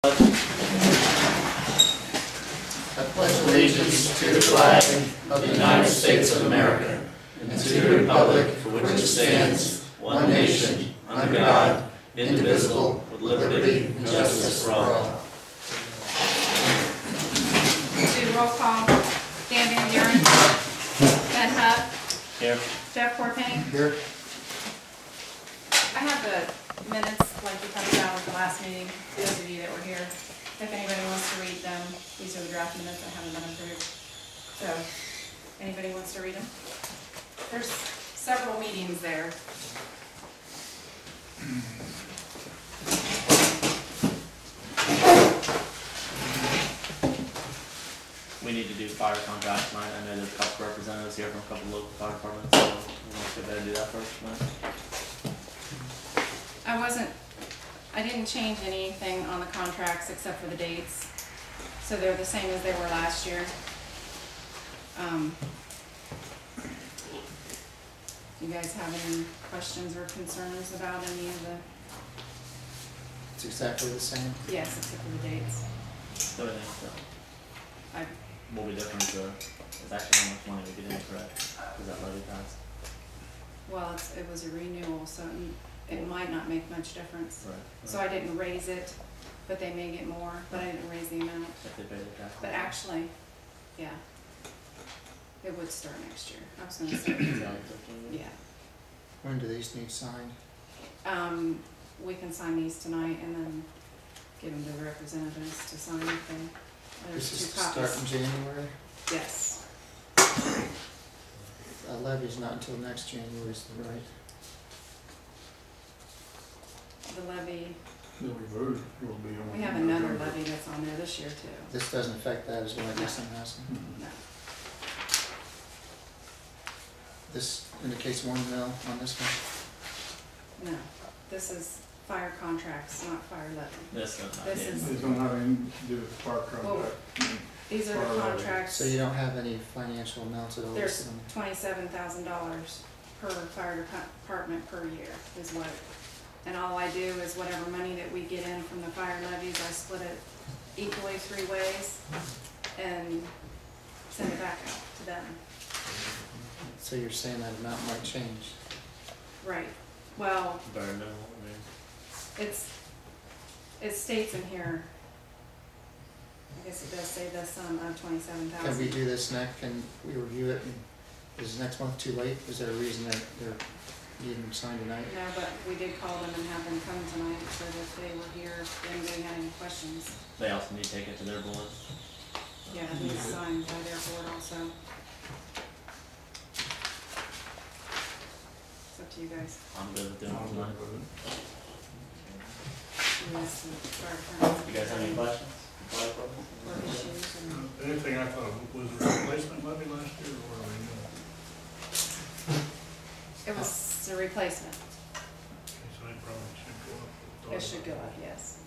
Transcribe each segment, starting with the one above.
I pledge allegiance to the flag of the United States of America and to the republic for which it stands, one nation, under God, indivisible, with liberty and justice for all. Do roll call. Dan Van Buren. Ben Hutt. Here. Jeff Chorpenning. Here. I have the minutes like we talked about at the last meeting, those of you that were here. If anybody wants to read them, these are the draft minutes that haven't been approved. So, anybody wants to read them? There's several meetings there. We need to do fire contracts tonight. I know there's a couple representatives here from a couple local fire departments, so we want to go ahead and do that first tonight. I didn't change anything on the contracts except for the dates. So they're the same as they were last year. Do you guys have any questions or concerns about any of the? It's exactly the same. Yes, except for the dates. Everything will be different. It's actually how much money we get in, correct? Is that levy passed? Well, it was a renewal, so it might not make much difference. Right. So I didn't raise it, but they may get more, but I didn't raise the amount. If they pay the tax. But actually, yeah, it would start next year. I was gonna say, yeah. When do these need signed? We can sign these tonight and then give them to the representatives to sign if they, This there's is two to start in copies. January. Yes, Levy's not until next January, is that right? the levy, We we have another levy that's on there this year too. This doesn't affect that, is what I guess I'm asking. No, This indicates 1 mil on this one. no, this is fire contracts, not fire levy. This one. This is- They don't have anything to do with the park contract. These are the contracts. So you don't have any financial amounts at all? There's listed on $27,000 per fire department per year is what, and all I do is whatever money that we get in from the fire levies, I split it equally 3 ways and send it back out to them. So you're saying that amount might change? Right, well, Very minimal. I mean, it states in here, I guess it does say the sum of Can we $27,000. do this next, can we review it, and is next month too late? Is there a reason that they're needing signed tonight? No, but we did call them and have them come tonight so that they were here if anybody had any questions. they also need to take it to their board. Yeah, it needs signed by their board also. It's up to you guys. I'm good with doing it tonight. You guys can start You guys have any questions? or issues and Anything I thought was a replacement levy last year or a renewal? it was a replacement. So it probably should go up. It should go up, yes.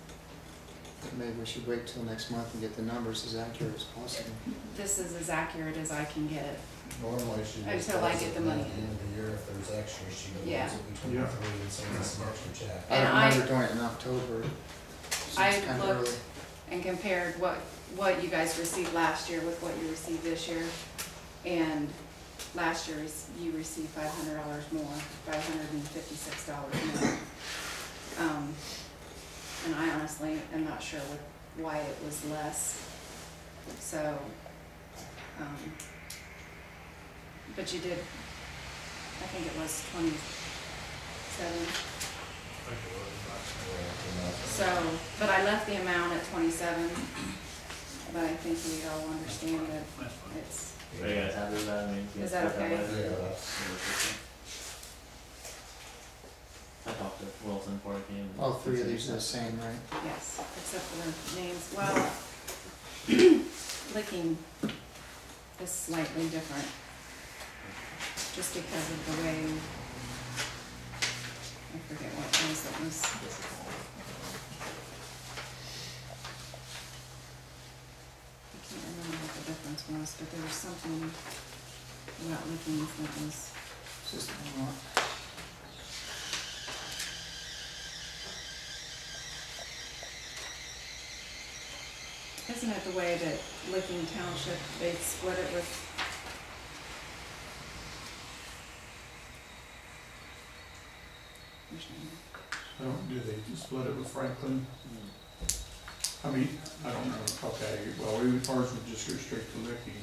Maybe we should wait till next month and get the numbers as accurate as possible. This is as accurate as I can get it. Normally she just Until I does get it the money at the in. end of the year, if there's extra, she Yeah. divides it between Yeah. the 3 and sends us an extra check. I And don't I- remember doing it in October. I Seems kinda looked early. and compared what you guys received last year with what you received this year. And last year you received $500 more, $556 more. And I honestly am not sure why it was less. So, but you did, I think it was 27. So, but I left the amount at 27, but I think we all understand that That's fine. it's, Are you guys happy with that? I mean, you Is guys that put okay? later? Yeah, that's, I talked to Wilson before I came. All 3 of these are the same, right? yes, except for the names. Well, licking is slightly different, just because of the way, I forget what it was that was. I can't remember what the difference was, but there was something about licking that was. It's just a lot. Isn't it the way that Licking Township, they split it with? So do they split it with Franklin? I mean, I don't know, okay, well, ours would just go straight to Licky.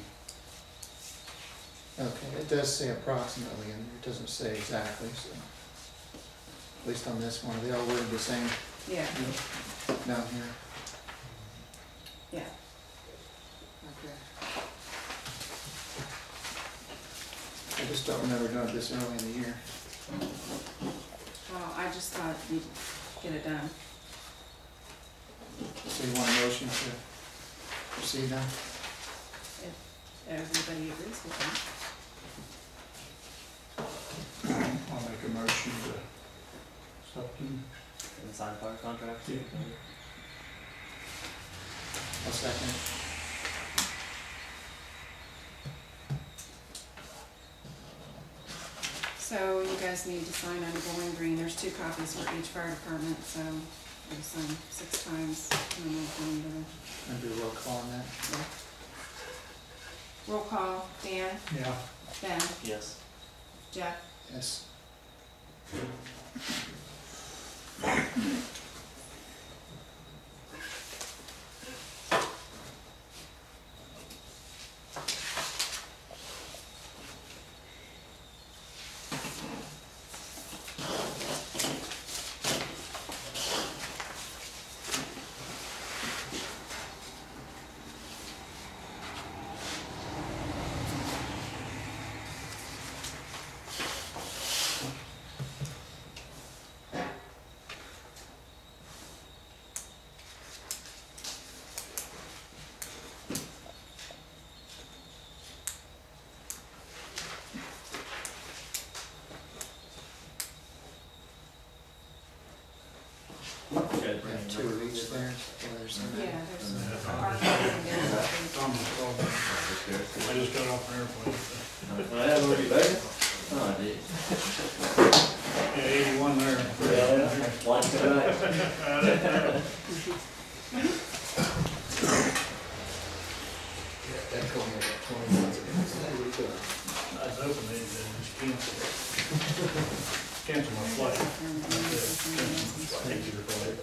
Okay, it does say approximately, and it doesn't say exactly, so. At least on this one, are they all worded the same Yeah, down here? yeah. Okay. I just don't remember doing it this early in the year. Well, I just thought you'd get it done. So you want a motion to proceed now? If everybody agrees with that. I'll make a motion to accept them. And sign fire contract. Yeah. I'll second. So you guys need to sign under Bowling Green. There's 2 copies for each fire department, so we'll sign 6 times. And then we'll put them to And do a roll call on that. the roll call. Dan, Yeah. Ben, Yes. Jeff. Yes. Okay. We have 2 of each there. Yeah, there's Yeah. our copy and their copy. Tom just called me. I just got off an airplane. I have already back. Oh, I did. Yeah, 81 there. Watch tonight. That told me about 20 minutes ago. So that would go. I was hoping they just cancel my flight. Thank you for calling.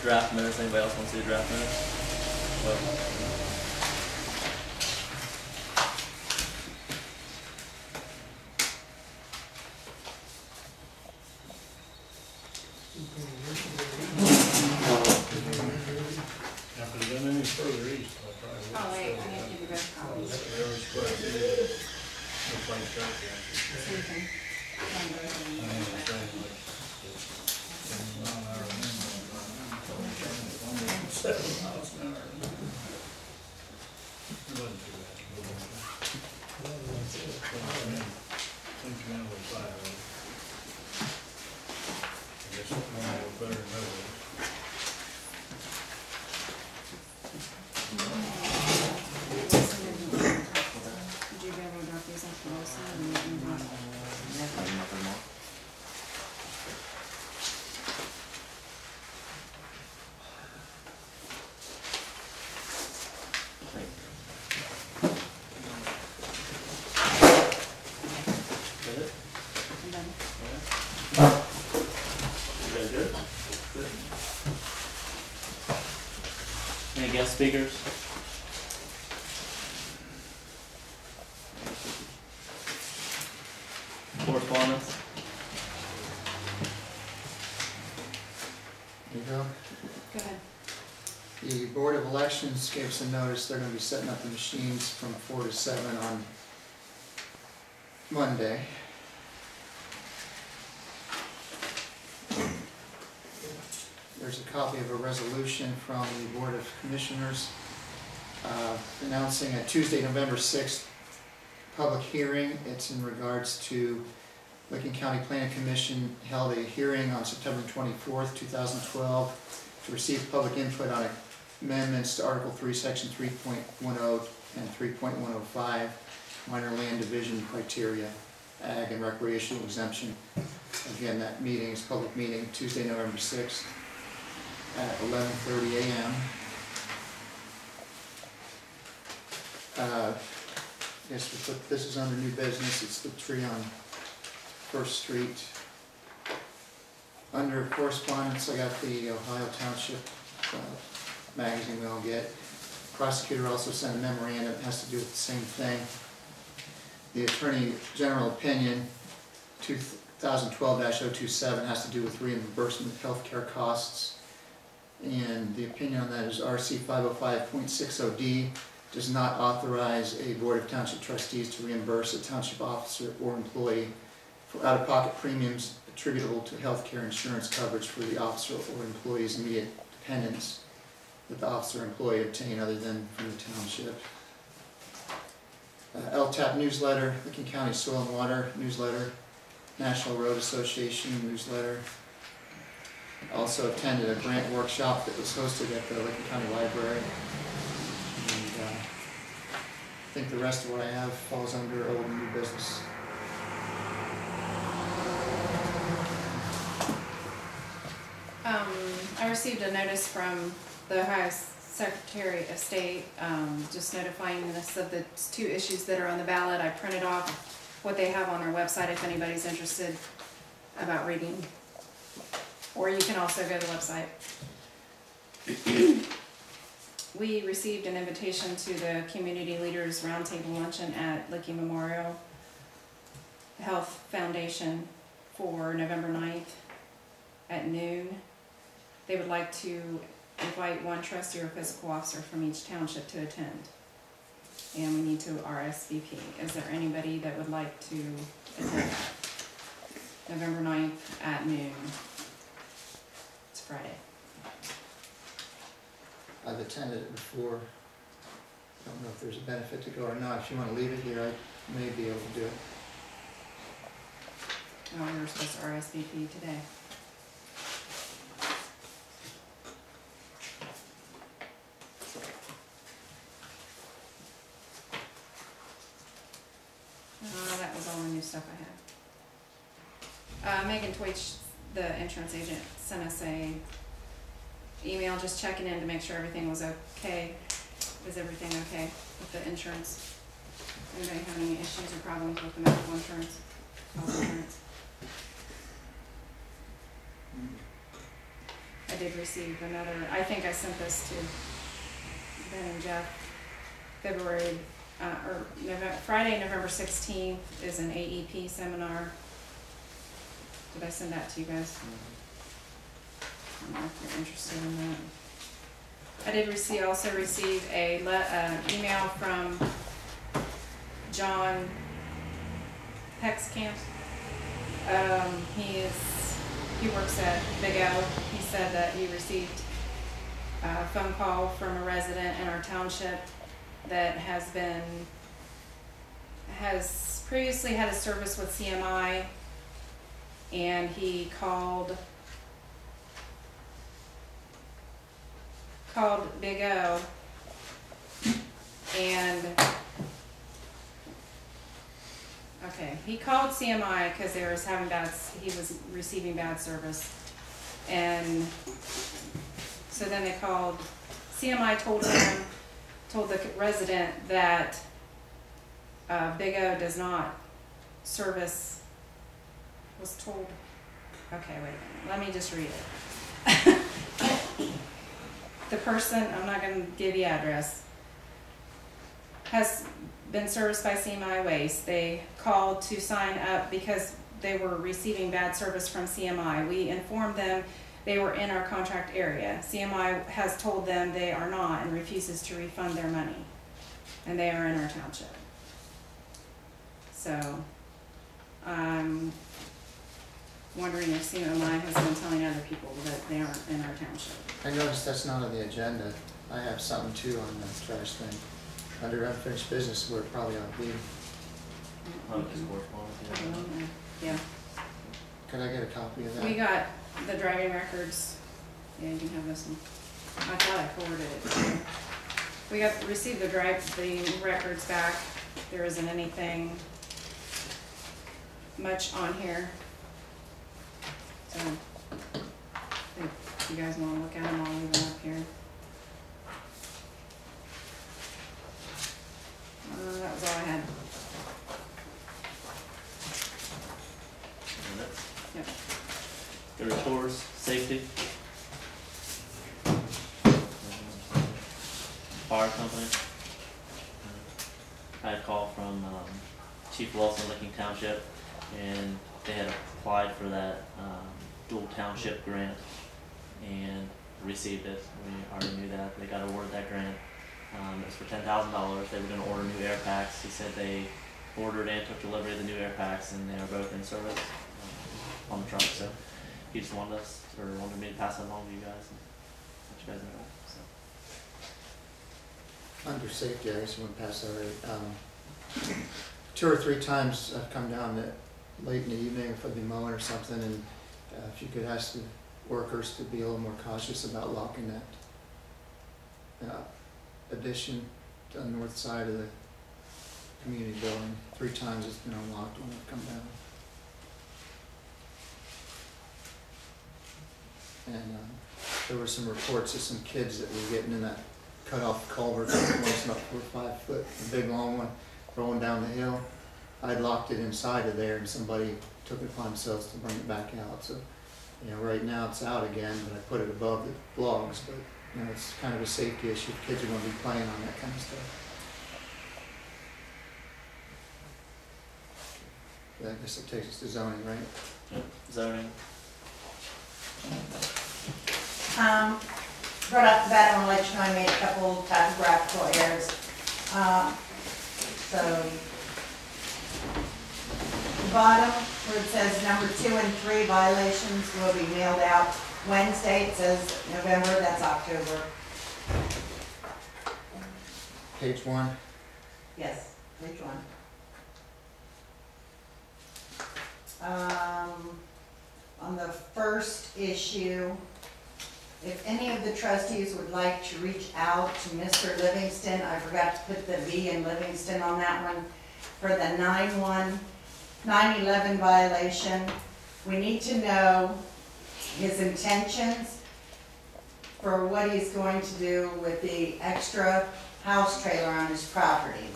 Draft minutes. Anybody else want to see the draft minutes? Well, Now, if it's been any further east, I'll probably. Oh, wait, I need to give you both copies. They always put it in the place church, yeah. Same thing. Sign both of them. I mean, it's kind of like, 7 miles an hour, 7 miles an hour. It wasn't too bad. Things went a little sideways. I guess one was better than others. Did you ever drop these off to Wilson and you can drop? nothing more. Is it? And then, You guys good? Good. Any guest speakers? Correspondence? There you go. go ahead. The Board of Elections gave some notice, they're gonna be setting up the machines from 4 to 7 on Monday. There's a copy of a resolution from the Board of Commissioners announcing a Tuesday, November 6th public hearing. It's in regards to Licking County Planning Commission held a hearing on September 24th, 2012 to receive public input on amendments to Article 3, Section 3.10 and 3.105, minor land division criteria, ag and recreational exemption. Again, that meeting is a public meeting, Tuesday, November 6th. at 11:30 a.m. Yes, this is under new business, it's the tree on First Street. Under correspondence, I got the Ohio Township magazine we all get. Prosecutor also sent a memorandum that has to do with the same thing. The Attorney General opinion 2012-027 has to do with reimbursement of healthcare costs. And the opinion on that is RC 505.60D does not authorize a Board of Township Trustees to reimburse a township officer or employee for out-of-pocket premiums attributable to healthcare insurance coverage for the officer or employee's immediate dependents that the officer or employee obtain other than from the township. LTAP newsletter, Licking County Soil and Water newsletter, National Road Association newsletter. Also attended a grant workshop that was hosted at the Licking County Library. And I think the rest of what I have falls under old and new business. I received a notice from the Ohio Secretary of State, just notifying us of the 2 issues that are on the ballot. I printed off what they have on their website if anybody's interested about reading. Or you can also go to the website. We received an invitation to the Community Leaders Roundtable Luncheon at Licking Memorial Health Foundation for November 9th at noon. They would like to invite 1 trustee or fiscal officer from each township to attend. And we need to RSVP. Is there anybody that would like to attend that? November 9th at noon. It's Friday. I've attended it before. I don't know if there's a benefit to go or not. If you want to leave it here, I may be able to do it. Oh, we were supposed to RSVP today. That was all the new stuff I had. Megan Twitch, the insurance agent, sent us a email just checking in to make sure everything was okay. Is everything okay with the insurance? Anybody have any issues or problems with the medical insurance? Health insurance? I did receive another, I think I sent this to Ben and Jeff, Friday, November 16th is an AEP seminar. Did I send that to you guys? I don't know if you're interested in that. I did also receive a email from John Hexkamp. He works at Big O. He said that he received a phone call from a resident in our township that has previously had a service with CMI, and he called Big O, and he called CMI because he was receiving bad service, and so then they called CMI, told the resident that Big O does not service, was told, okay, wait a minute, let me just read it. The person, I'm not going to give the address, has been serviced by CMI Waste. They called to sign up because they were receiving bad service from CMI. We informed them they were in our contract area. CMI has told them they are not and refuses to refund their money. And they are in our township. So, I'm wondering if CMI has been telling other people that they aren't in our township. I noticed that's not on the agenda. I have something too on the trash thing. Under unfinished business where it probably ought to be. Yeah. Could I get a copy of that? We got the driving records. Yeah, you can have this one. I thought I forwarded it to you. We received the records back. There isn't anything much on here. So, If you guys wanna look at them, I'll leave them up here. That was all I had. And that's Yep. the reports, safety. Fire company. I had a call from Chief Wilson, Licking Township, and they had applied for that dual township grant and received it. We already knew that. They got awarded that grant. It was for $10,000. They were going to order new air packs. He said they ordered and took delivery of the new air packs, and they are both in service on the truck. So he just wanted me to pass that along to you guys and let you guys know. So. Under safety, I guess I went past that already. 2 or 3 times I've come down late in the evening if I'd be mowing or something, and if you could ask the workers to be a little more cautious about locking that addition to the north side of the community building. 3 times it's been unlocked when I've come down. And there were some reports of some kids that were getting in that cut off culvert, one's about 4 or 5 foot, a big long one, rolling down the hill. I'd locked it inside of there and somebody took it upon themselves to bring it back out. So, you know, right now it's out again, but I put it above the logs, but you know, it's kind of a safety issue. Kids are gonna be playing on that kind of stuff. Yeah, I guess it takes us to zoning, right? Yep. Zoning. Right off the bat, I want to let you know I made a couple typographical errors. So, the bottom where it says number 2 and 3 violations will be mailed out Wednesday. It says November, that's October. Page 1. Yes, which one? On the first issue, if any of the trustees would like to reach out to Mr. Livingston, I forgot to put the V in Livingston on that one, for the 9/11 violation, we need to know his intentions for what he's going to do with the extra house trailer on his property.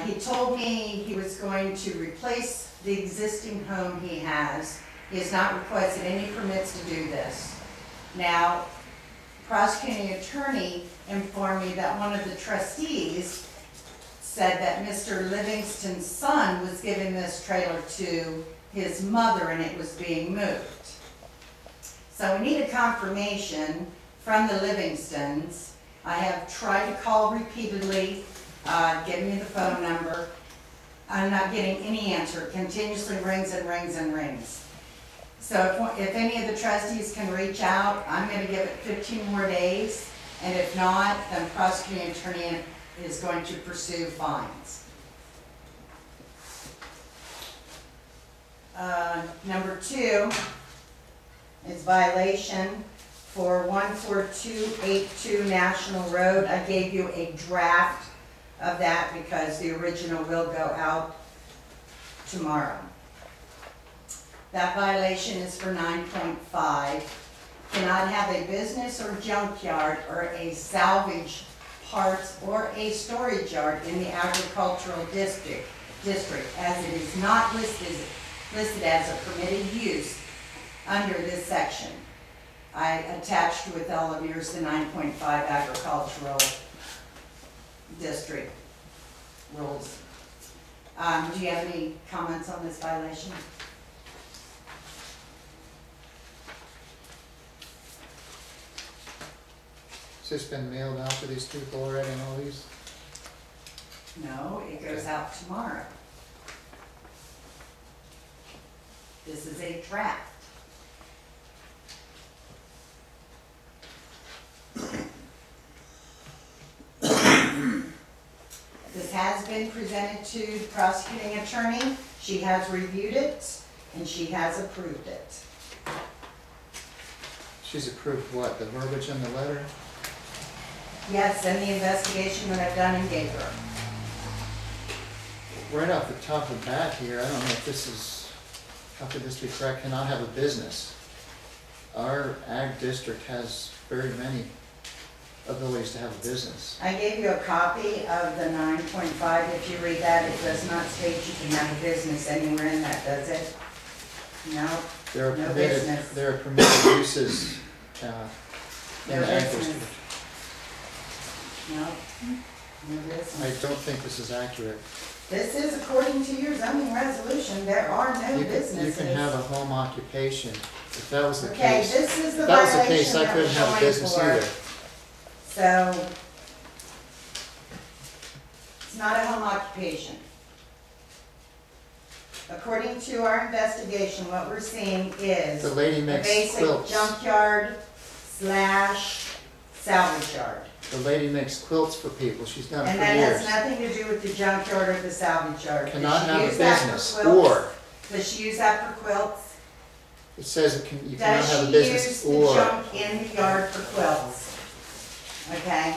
He told me he was going to replace the existing home he has. He has not requested any permits to do this. Now, prosecuting attorney informed me that one of the trustees said that Mr. Livingston's son was giving this trailer to his mother and it was being moved. So we need a confirmation from the Livingstons. I have tried to call repeatedly, give me the phone number. I'm not getting any answer. It continuously rings and rings and rings. So if any of the trustees can reach out, I'm going to give it 15 more days, and if not, then prosecuting attorney is going to pursue fines. Number 2 is violation for 14282 National Road. I gave you a draft of that because the original will go out tomorrow. That violation is for 9.5. Cannot have a business or junkyard or a salvage parts or a storage yard in the agricultural district as it is not listed as a permitted use under this section. I attached with all of yours the 9.5 agricultural district rules. Do you have any comments on this violation? Has this been mailed out to these people already and all these? No, it goes out tomorrow. This is a draft. This has been presented to the prosecuting attorney. She has reviewed it and she has approved it. She's approved what, the verbiage in the letter? Yes, and the investigation that I've done and gave her. Right off the top of the bat here, I don't know if this is, how could this be correct, cannot have a business. our ag district has very many abilities to have a business. I gave you a copy of the 9.5. If you read that, it does not state you can have a business anywhere in that, does it? No, There are No permitted, business. there are permitted uses, in no the ag business. district. No, no business. I don't think this is accurate. This is according to your zoning resolution, there are no You businesses. can have a home occupation. If that was the Okay, case, this is the if that was the violation case, I that we're couldn't have a going business for. either. So, it's not a home occupation. According to our investigation, what we're seeing is The lady a makes basic quilts. junkyard slash salvage yard. The lady makes quilts for people. She's done it And for that years. has nothing to do with the junkyard or the salvage yard. Does Cannot she have a use that for business, quilts? or, Does she use that for quilts? it says it can, you cannot Does have a she business, use the or. junk in the yard for quilts? Okay,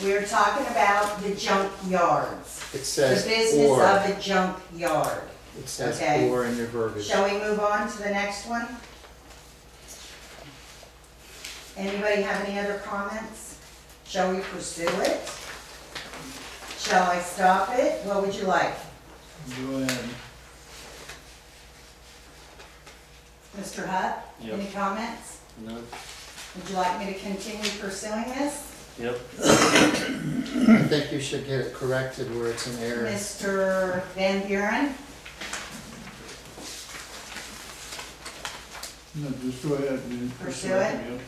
we're talking about the junk yards, It the says business or. of a junk yard. It says Okay. or in your verbiage. Shall we move on to the next one? Anybody have any other comments? Shall we pursue it? Shall I stop it? What would you like? Go ahead. Mr. Hutt, Yep. any comments? No. Would you like me to continue pursuing this? Yep. I think you should get it corrected where it's an error. Mr. Van Buren? No, just go ahead and Pursue it?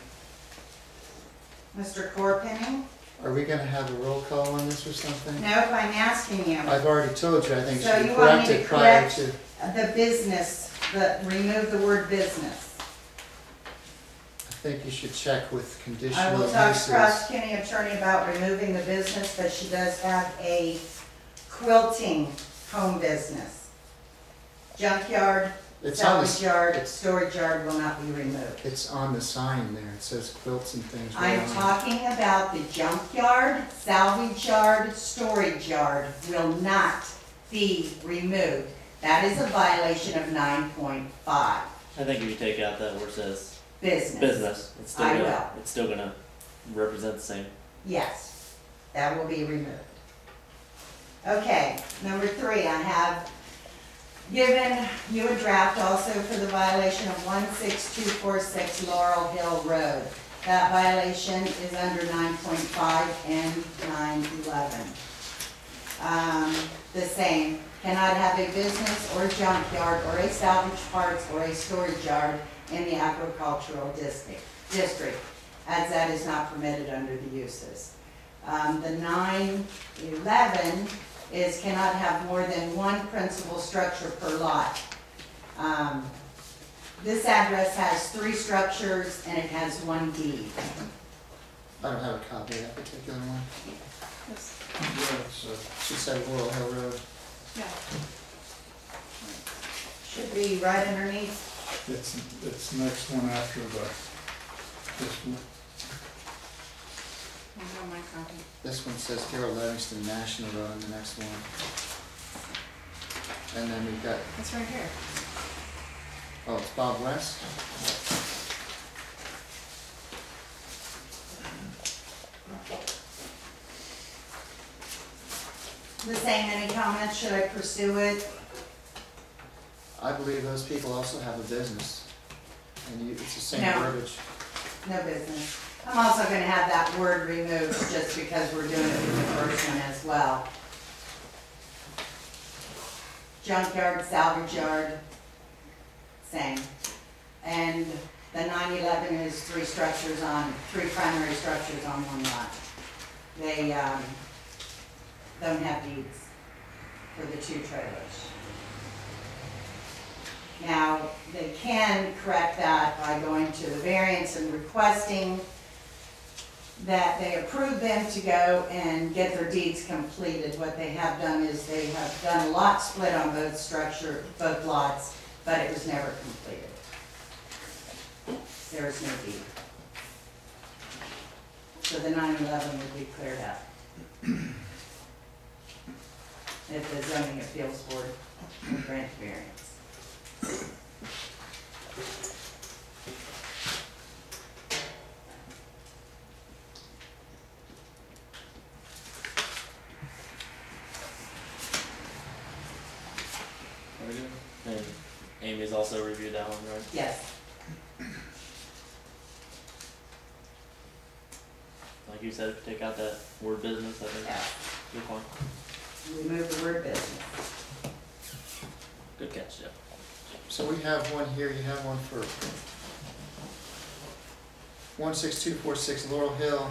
Mr. Chorpenning? Are we gonna have a roll call on this or something? Nope, I'm asking you. I've already told you, I think it So should be you want me to corrected prior correct- to. The business, remove the word business. I think you should check with I conditional will talk to uses. prosecuting attorney about removing the business, but she does have a quilting home business. Junkyard, It's on salvage the, yard, storage yard will not be removed. it's on the sign there, it says quilts and things. I am talking about the junkyard, salvage yard, storage yard will not be removed. That is a violation of 9.5, I think if you take out that where it says business. business, it's still I gonna, will. it's still gonna represent the same. Yes, that will be removed. Okay, number 3, I have given you a draft also for the violation of 16246 Laurel Hill Road. That violation is under 9.5 and 911. The same, cannot have a business or junkyard or a salvage parts or a storage yard in the agricultural district, as that is not permitted under the uses. The 911 is cannot have more than one principal structure per lot. This address has 3 structures and it has 1 deed. I don't have a copy of that particular one. This- She said Laurel Hill Road. Yeah, Should be right underneath. It's next one after this one. I have my copy. This one says Harold Livingston National Road in the next one. And then we've got, It's right here. oh, it's Bob West? The same, any comments? Should I pursue it? I believe those people also have a business. And you, it's the same No. verbiage. No business. I'm also gonna have that word removed just because we're doing it for the first one as well. Junkyard, salvage yard, same. And the 911 is 3 primary structures on 1 lot. They, don't have deeds for the 2 trailers. Now, they can correct that by going to the variance and requesting that they approve them to go and get their deeds completed. What they have done is they have done a lot split on both lots, but it was never completed. There is no deed. So the 911 would be cleared up. If the zoning appeals board would grant variance. trustees also reviewed that one, right? Yes. Like you said, if you take out that word business, I think Yeah. you're fine. Remove the word business. Good catch, Jeff. So we have one here, you have one for 16246 Laurel Hill.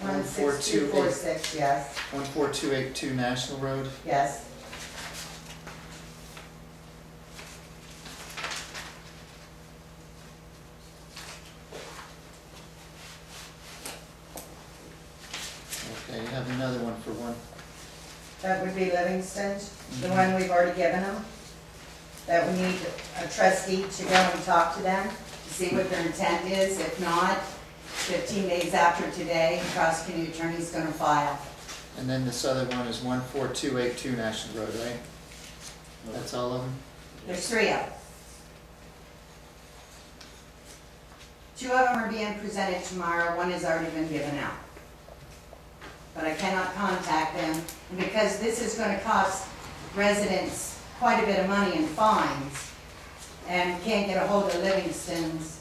16246, yes, 14282 National Road. yes. Okay, you have another one for one. That would be Livingston's, the one we've already given them. That we need a trustee to go and talk to them, to see what their intent is. If not, 15 days after today, the prosecuting attorney's gonna file. And then this other one is 14282 National Road, right? That's all of them? There's 3 of them. 2 of them are being presented tomorrow, 1 has already been given out. But I cannot contact them, and because this is gonna cost residents quite a bit of money in fines, and can't get a hold of Livingston's,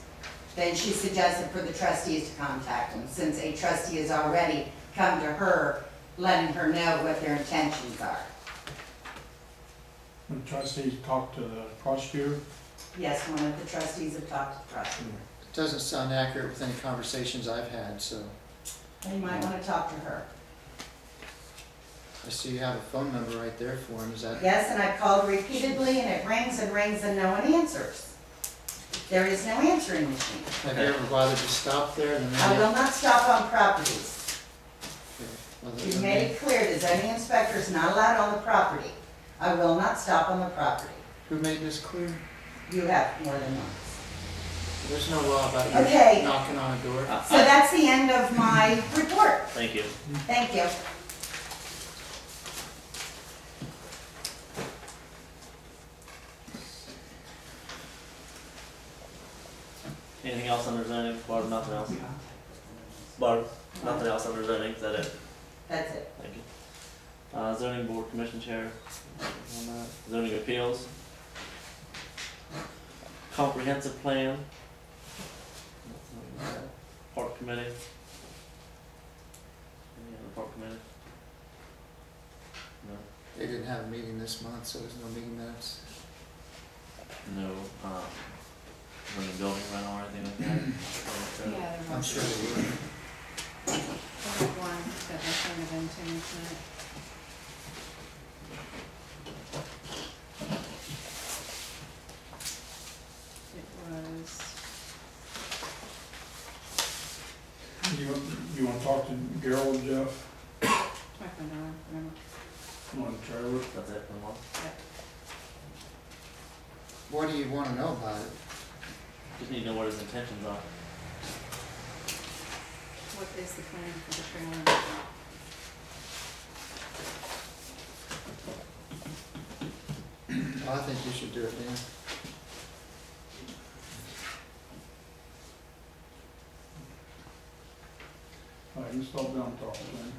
then she suggested for the trustees to contact them, since a trustee has already come to her, letting her know what their intentions are. The trustees talk to the prosecutor. Yes, one of the trustees have talked to the prosecutor. It doesn't sound accurate with any conversations I've had, so You might wanna talk to her. I see you have a phone number right there for him, is that? Yes, and I've called repeatedly, and it rings and no one answers. There is no answering machine. Have you ever bothered to stop there and then? I will not stop on properties. Well, You've made it clear the zoning inspector is not allowed on the property. I will not stop on the property. Who made this clear? You have more than once. There's no law about Okay. you knocking on a door. So that's the end of my report. Thank you. Thank you. Anything else under zoning? Barb, nothing else? Barb, nothing else under zoning, is that it? That's it. Thank you. Zoning board commission chair, on that. Zoning appeals. Comprehensive plan. Park committee. Any other park committee? No. They didn't have a meeting this month, so there's no meeting minutes. No, running building rental or anything like that? Yeah, there I'm was. sure they would. I have one that they turned it into tonight. It was, You wanna talk to Gerald, Jeff, I don't know, remember. on the trailer? That's it for the month? What do you wanna know about it? Just need to know what his intentions are. What is the plan for the trailer? Oh, I think you should do it, Dan. All right, you stop down and talk to him.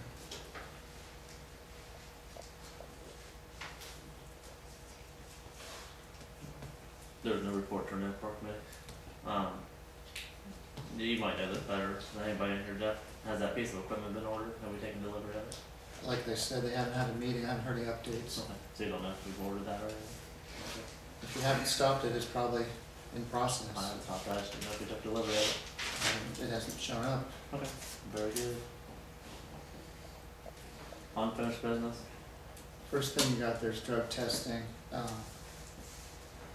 There was no report turned in park committee. You might know this better than anybody in here, Jeff. Has that piece of equipment been ordered? Have we taken delivery of it? Like they said, they haven't had a meeting, I haven't heard any updates. Okay. So you don't know if we've ordered that or anything? Okay. If you haven't stopped it, it's probably in process. I haven't thought that, I just didn't know if we took delivery of it. It hasn't shown up. Okay, very good. Unfinished business? First thing you got there is drug testing.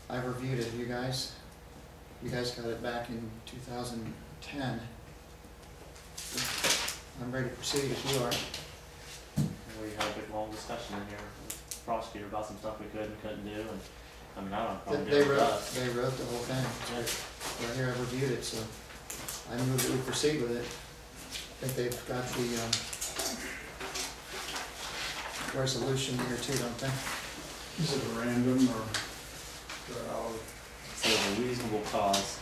I reviewed it, you guys got it back in 2010. I'm ready to proceed if you are. We had a big long discussion in here with the prosecutor about some stuff we could and couldn't do, and I mean, I don't have a problem They doing it with wrote, us. they wrote the whole thing. Right here, I reviewed it, so I move that we proceed with it. I think they've got the resolution here too, don't they? Is it random or? So a reasonable cause.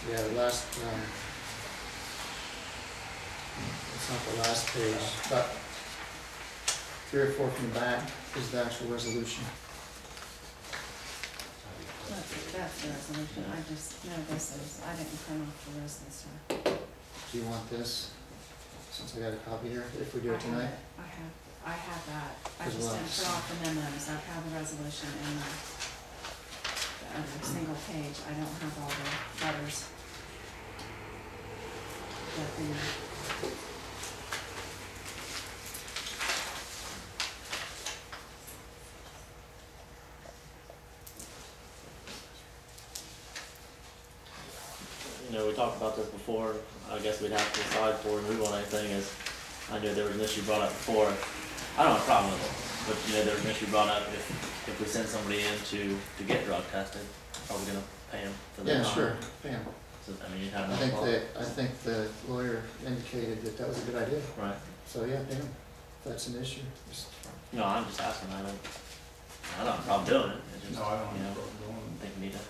Yeah, the last, it's not the last page, but 3 or 4 from the back is the actual resolution. That's the resolution, I just know this is, I didn't print off the rest of the stuff. Do you want this, since I got a copy here, if we do it tonight? I have that, I As just well. didn't print off the memos, I have the resolution and the other single page, I don't have all the letters. But You know, we talked about this before, I guess we'd have to decide before we move on anything, is, I knew there was an issue brought up before. I don't have a problem with it, but you know, there was an issue brought up if we send somebody in to get drug tested, are we gonna pay them for their Yeah, time? sure, bam. So, I mean, you'd have I no think problem. I think the lawyer indicated that that was a good idea, Right, so yeah, bam, if that's an issue. Just- no, I'm just asking, I don't have a problem doing it, it's just, No, I don't you know, have a problem going. I think we need to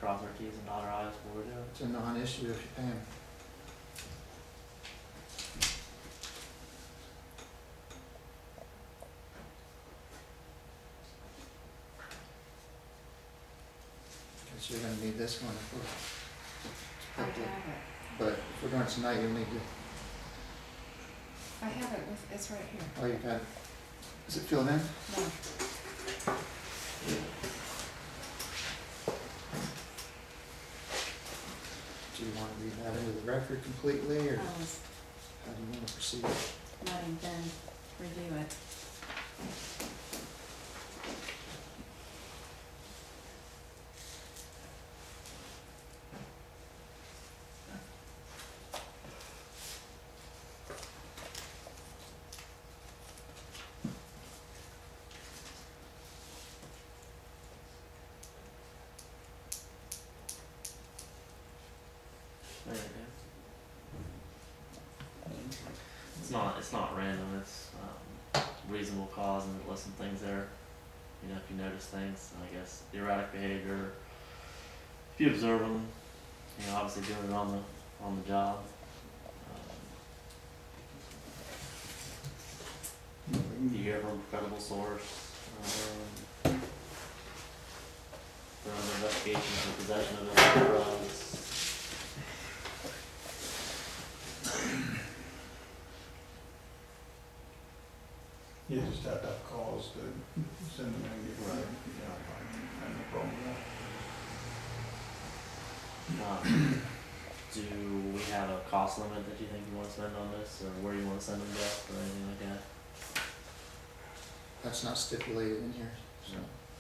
cross our T's and dot our I's before we do it. It's a non-issue if you pay him. Guess you're gonna need this one, I have it, but if we're going tonight, you'll need to, I have it with, it's right here, oh, you got it. Is it filled in? no, Do you want to read that into the record completely, or I was how do you want to proceed? letting Ben review it. There you go. It's not random, it's, reasonable cause, and it lists some things there. You know, if you notice things, I guess, erratic behavior, if you observe them, you know, obviously doing it on the job. You hear from a credible source, there are investigations for possession of illegal drugs. You just have to have cause to send them in and get rid of them. Yeah, I have no problem with Do we have a cost limit that you think you wanna spend on this, or where you wanna send them to, or anything like that? That's not stipulated in here, so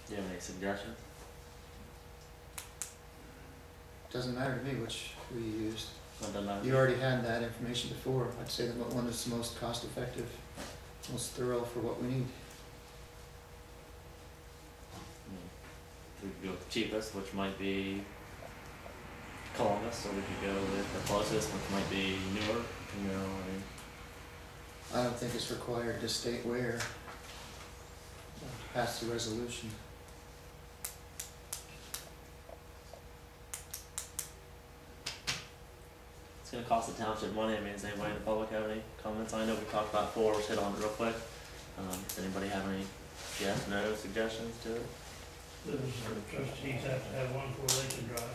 Do you have any suggestions? doesn't matter to me which we used. Not that matters. You already had that information before. I'd say the one that's the most cost effective, most thorough for what we need. We could go with the cheapest, which might be Columbus, or we could go with the closest, which might be Newark, you know, I mean. I don't think it's required to state where. Pass the resolution. It's gonna cost the township money, I mean, does anybody in the public have any comments? I know we talked about it before, let's hit on it real quick. Does anybody have any yes, no suggestions to it? Does the trustees have to have one before they can drive?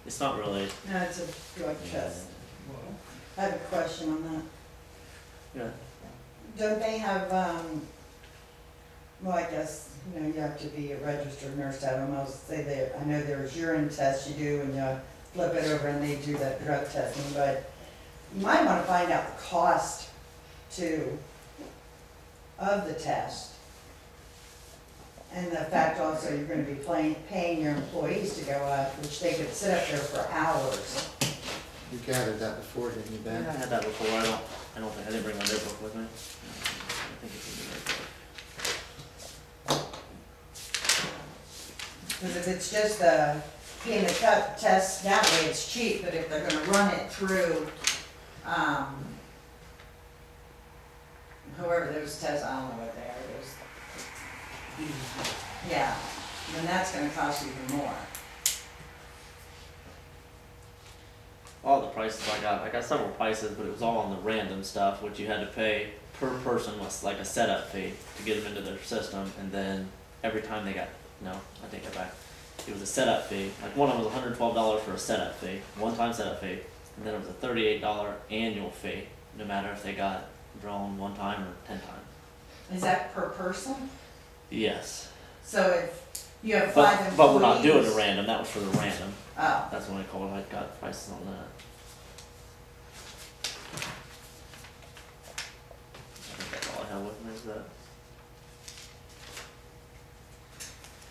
It's not really. No, it's a drug test. Well, I have a question on that. Yeah. Don't they have, well, I guess, you know, you have to be a registered nurse to have them. I'll say that, I know there's urine tests you do and you flip it over and they do that drug testing, but you might wanna find out the cost too of the test. And the fact also you're gonna be paying your employees to go up, which they could sit up there for hours. You gathered that before, didn't you, Ben? I had that before, I don't think, I didn't bring my notebook with me. I think it's in the notebook. Because if it's just the peanut test, that way it's cheap, but if they're gonna run it through, whoever those tests, I don't know what they are, yeah, then that's gonna cost even more. all the prices I got several prices, but it was all on the random stuff, which you had to pay per person was like a setup fee to get them into their system, and then every time they got, no, I take that back. It was a setup fee. Like one of them was $112 for a setup fee, one-time setup fee, and then it was a $38 annual fee, no matter if they got drawn one time or 10 times. Is that per person? Yes. So if you have 5 employees. But we're not doing the random, that was for the random. Oh, That's when I called, I got prices on that. I think that's all I have with me is that.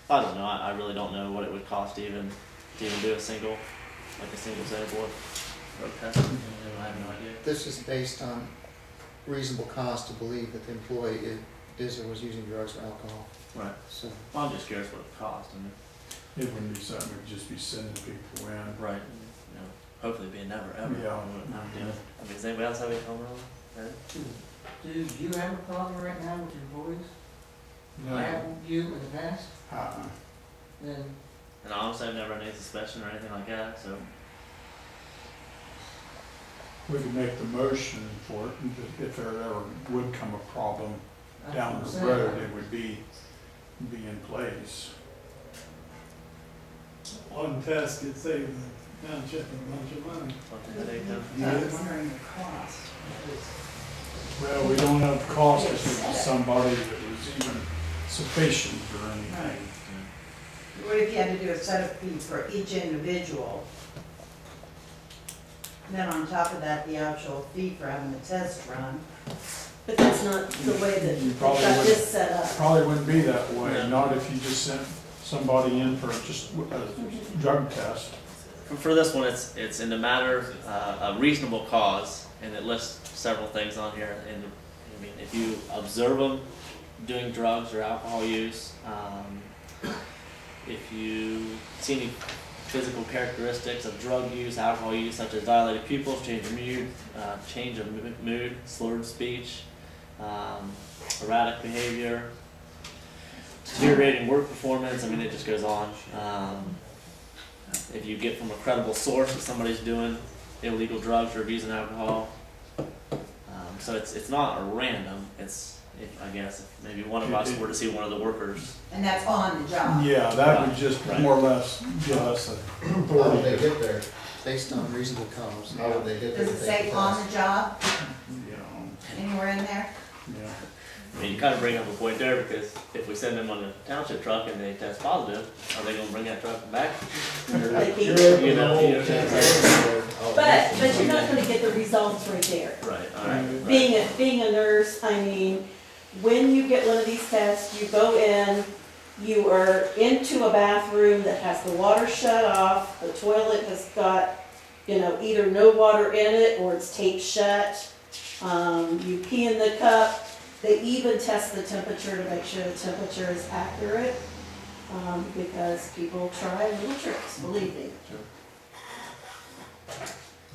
I don't know, I really don't know what it would cost to even do a single sample road test. I have no idea. This is based on reasonable cause to believe that the employee is or was using drugs or alcohol, Right. so. Well, I'm just curious what it cost, I mean. It wouldn't be something, we'd just be sending people in. Right. You know, hopefully be a never ever. Yeah. We wouldn't have to do it. I mean, does anybody else have any comment on that? Do you have a problem right now with your employees? No. Have you in the past? Then And honestly, I've never had any suspicion or anything like that, so. We could make the motion for it, if there ever would come a problem that's down what I'm the saying. road, it would be in place. One test could save the township a bunch of money. What did they do? I was wondering the cost. Well, we don't have cost if it was somebody that was even sufficient or anything. What if you had to do a setup fee for each individual? Then on top of that, the actual fee for having the test run. But that's not the way that You we probably got wouldn't- this set up. Probably wouldn't be that way, No. not if you just sent somebody in for just a drug test. For this one, it's in the matter of reasonable cause, and it lists several things on here. And I mean, if you observe them doing drugs or alcohol use, if you see any physical characteristics of drug use, alcohol use, such as dilated pupils, change of mood, slurred speech, erratic behavior, deteriorating work performance. I mean, it just goes on. If you get from a credible source that somebody's doing illegal drugs or abusing alcohol, so it's not a random. It's I guess if maybe one of us were to see one of the workers. And that's on the job. Yeah, that would just Right. more or less give us How would they authority. get there? Based on reasonable cause. How would they get there? Does it to take say the on test? the job, You know, anywhere in there? yeah. I mean, you kind of bring up a point there because if we send them on a township truck and they test positive, are they going to bring that truck back? They keep- You know, But you're not gonna get the results right there. Right. All right. Being a nurse, I mean, when you get one of these tests, you go in, you are into a bathroom that has the water shut off, the toilet has got, either no water in it or it's taped shut. You pee in the cup. They even test the temperature to make sure the temperature is accurate, because people try little tricks, believe me.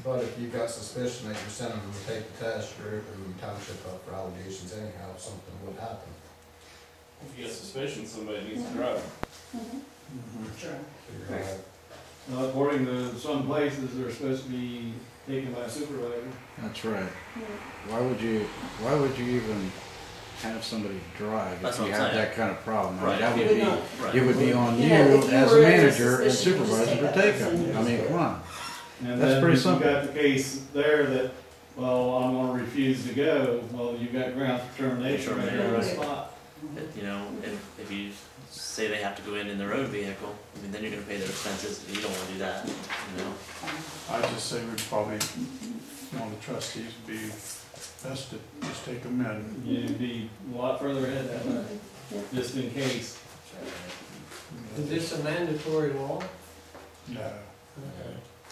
But if you've got suspicion that you're sending them to take the test, you're opening the township up for allegations anyhow, if something would happen. If you got suspicion somebody needs a drug. Sure. So you're gonna have- Now, according to some places, they're supposed to be taken by a supervisor. That's right. Why would you even have somebody drive That's if you what I'm have saying. that kind of problem? I mean, Right. that You would would be, not. Right. it would be on you If you as a were under manager and suspicion, you just supervisor take to that take person them. I and mean, just come on. And That's then pretty if you simple. got the case there that, well, I'm gonna refuse to go, well, you got grounds for termination right there on the spot. If you say they have to go in their own vehicle, I mean, then you're going to pay their expenses. You don't want to do that. I just say we'd probably, one of the trustees would be best to just take them in. You'd be a lot further ahead that way, just in case. Is this a mandatory law? No.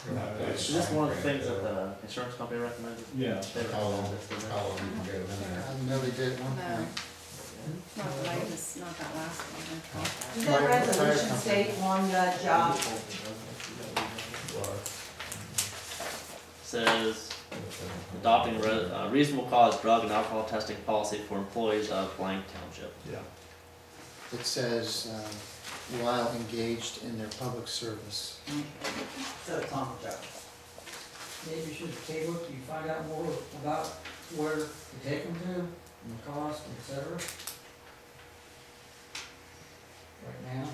You're not gonna Is this one of the sign things that right the insurance company recommended? Yeah. They there. How long, recommended this, didn't how long you can get them in there? I know they did at one No. point. Not the latest, not that last one. Does that resolution state on the job? Says adopting a reasonable cause drug and alcohol testing policy for employees of blank township. Yeah. It says, while engaged in their public service. So it's on the job. maybe you should table it, till you find out more about where to take them to, and the cost, et cetera. Right now.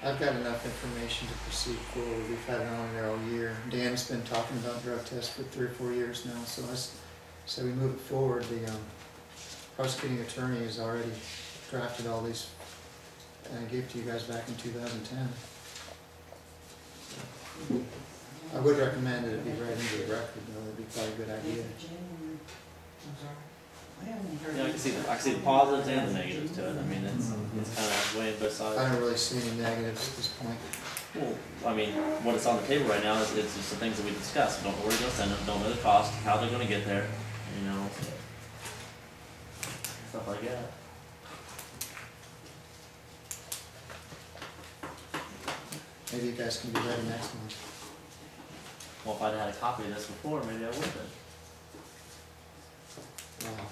I've got enough information to proceed forward. We've had it on there all year. Dan's been talking about drug tests for 3 or 4 years now, so so we move it forward. The prosecuting attorney has already drafted all these, and I gave to you guys back in 2010. I would recommend that it be read into the record, though. That'd be probably a good idea. Yeah, I can see the positives and the negatives to it. I mean, it's kind of weighing both sides. I don't really see any negatives at this point. Well, I mean, what is on the table right now is it's just the things that we discussed. We don't know where to go send them, don't know the cost, how they're going to get there, you know, stuff like that. Maybe you guys can be ready next month. Well, if I'd had a copy of this before, maybe I would have been. Wow.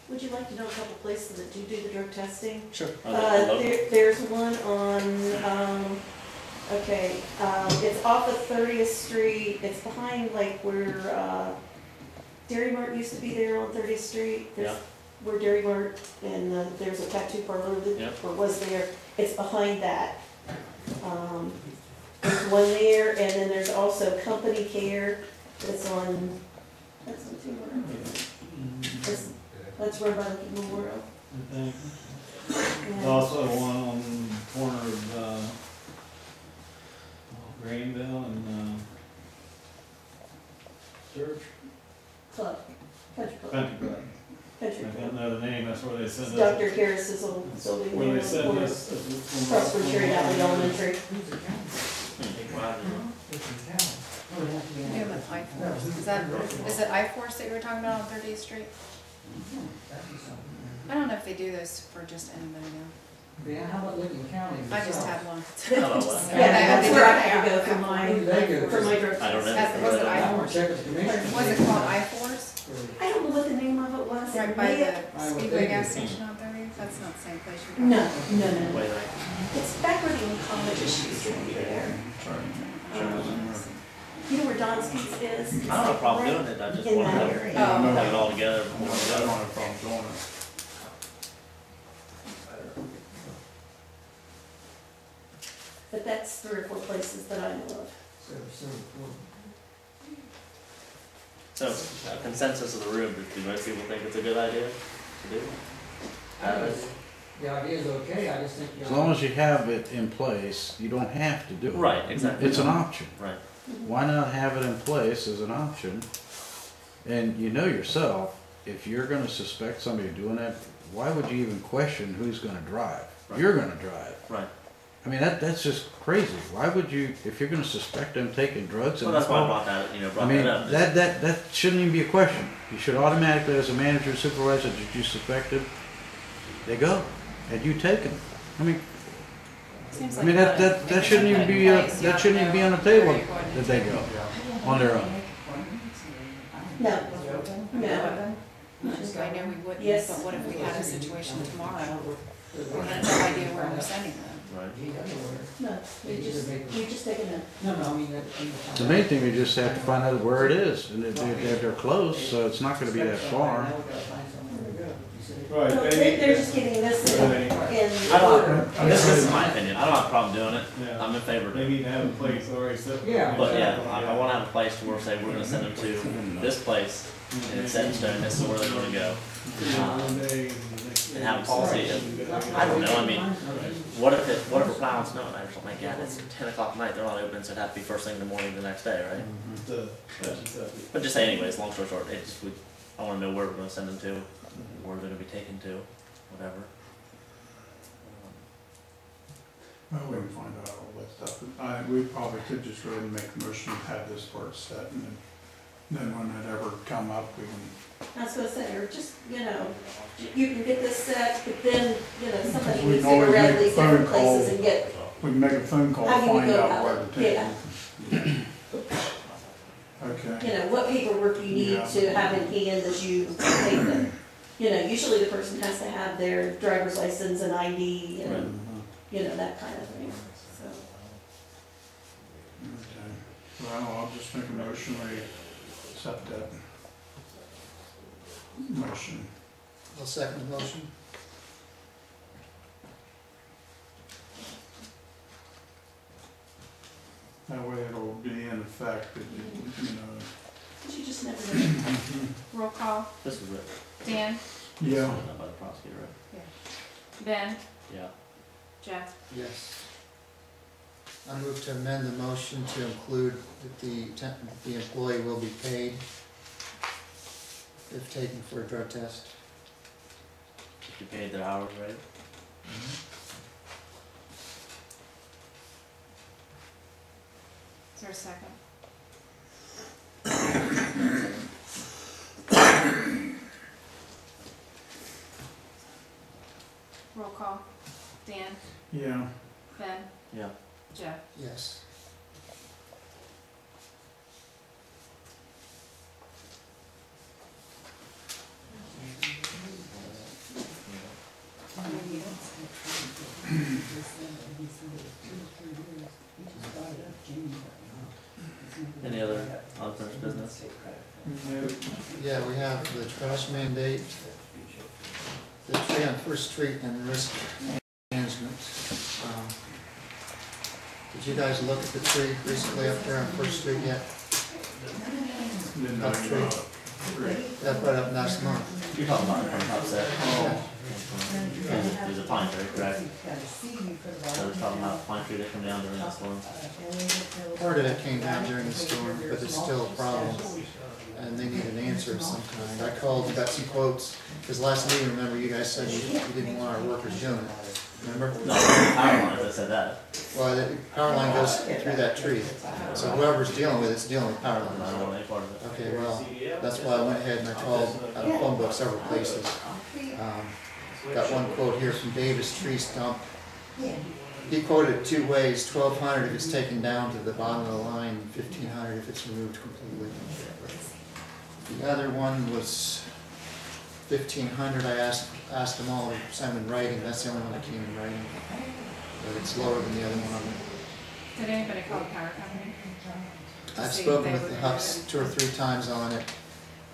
Would you like to know a couple places that do the drug testing? Sure. There's one on, it's off of 30th Street, it's behind like where, Dairy Mart used to be there on 30th Street. Yeah. Where Dairy Mart and there's a tattoo parlor that or was there, it's behind that. There's one there, and then there's also Company Care that's on 200. That's run by the Memorial. I think. There's also one on the corner of, Greenville and, Church. Club, Country Club. Country Club. I Country don't Club. know the name, that's where they sent us. Dr. Harris's old building Where there they on the sent corner. us. Across from Cherry Valley Elementary. Yeah, but I-Force. Is it I-Force that you were talking about on 30th Street? I don't know if they do this for just anybody now. Yeah, how about Lincoln County? I just had one. Oh, what? Yeah, that's where I had to go for my, Where do they go? for my drug I don't know. test. Was it I want I-Force? to check with the commissioner. Was it called I-Force? I don't know what the name of it was. Right by Maybe the it- Speedway gas station on 30? That's not the same place you're No, talking no, about. no. Wait, like, It's back where the oncologist used to be there. You know where Don's Pizza is? I don't have a problem doing it. I just In want that to area. have it all together before we I go. don't have a problem doing it. But that's 3 or 4 places that I know of. So, consensus of the room, do most people think it's a good idea to do? The idea is okay, I just think. As long as you have it in place, you don't have to do it. Right, exactly. It's an option. Right. Why not have it in place as an option? And you know yourself, if you're gonna suspect somebody doing that, why would you even question who's gonna drive? Right. You're gonna drive. Right. I mean, that's just crazy. Why would you, if you're gonna suspect them taking drugs and Well, that's why I alcohol? brought that, I brought mean, that up. that shouldn't even be a question. You should automatically, as a manager or supervisor, that you suspected, they go, and you take them. I mean, Seems I mean, like that shouldn't even be, that shouldn't even be on the table that they go on their own. No, no. I know we wouldn't, Yes. but what if we had a situation tomorrow? We had no idea where we're sending them. Right. No, we just take them in. No, I mean, The main thing, you just have to find out where it is, and if they're close, so it's not gonna be that far. Right, No, maybe. they're just getting this in I don't, order. this is my opinion. I don't have a problem doing it. Yeah. I'm in favor of They it. need to have a place already set. Yeah. But yeah, I want to have a place to where say we're going to send them to this place, and it's set in stone. This is where they're going to go. And have a policy. I don't know. I mean, what if it plowing snow at night or something like that? It's 10 o'clock at night. They're not open, so it'd have to be first thing in the morning the next day, right? But just say anyways. Long story short, I want to know where we're going to send them to, where they're going to be taken to, whatever. Well, we can find out all that stuff. We probably could just go ahead and make a motion, have this part set, and then when it ever come up, we can. I was gonna say, or just, you can get this set, but then, somebody We needs can to go always around make these a phone different places call. and get, We can make a phone call, How do you find go out about where it? to take Yeah. them. Okay. what paperwork you need Yeah. to have in hand as you take them. Usually the person has to have their driver's license and ID and, you know, that kind of thing, so. Okay. Well, I'll just make a motion, we accept that motion. I'll second the motion. That way it'll be in effect, you know. But you just never know. Roll call. This was it. Dan, This Yeah. was done by the prosecutor, right? Ben, Yeah. Jeff. Yes. I move to amend the motion to include that the employee will be paid if taken for a drug test. If you paid their hours, right? Is there a second? Roll call. Dan, Yeah. Ben, Yeah. Jeff. Yes. Any other unfinished business? Yeah, we have the trash mandate, the tree on First Street and risk management. Did you guys look at the tree recently up there on First Street yet? Didn't know Up you tree. were up. That put up last month. You're talking about in front of upset. Oh. There's a pine tree, correct? So they're talking about pine tree that come down during the storm. Part of it came down during the storm, but it's still a problem, and they need an answer of some kind. I called, got some quotes, because last meeting, remember, you guys said you didn't want our workers doing it, remember? No, power lines, I said that. Well, the power line goes through that tree, so whoever's dealing with it's dealing with power I line. don't want any part of it. Okay, well, that's why I went ahead and I called out of phone book several places. Got one quote here from Davis Tree Stump. He quoted it two ways, 1,200 if it's taken down to the bottom of the line, 1,500 if it's removed completely. The other one was 1,500. I asked them all to send in writing. That's the only one that came in writing. But it's lower than the other one. Did anybody call the power company? I've See if spoken they with the would- Hucks 2 or 3 times on it,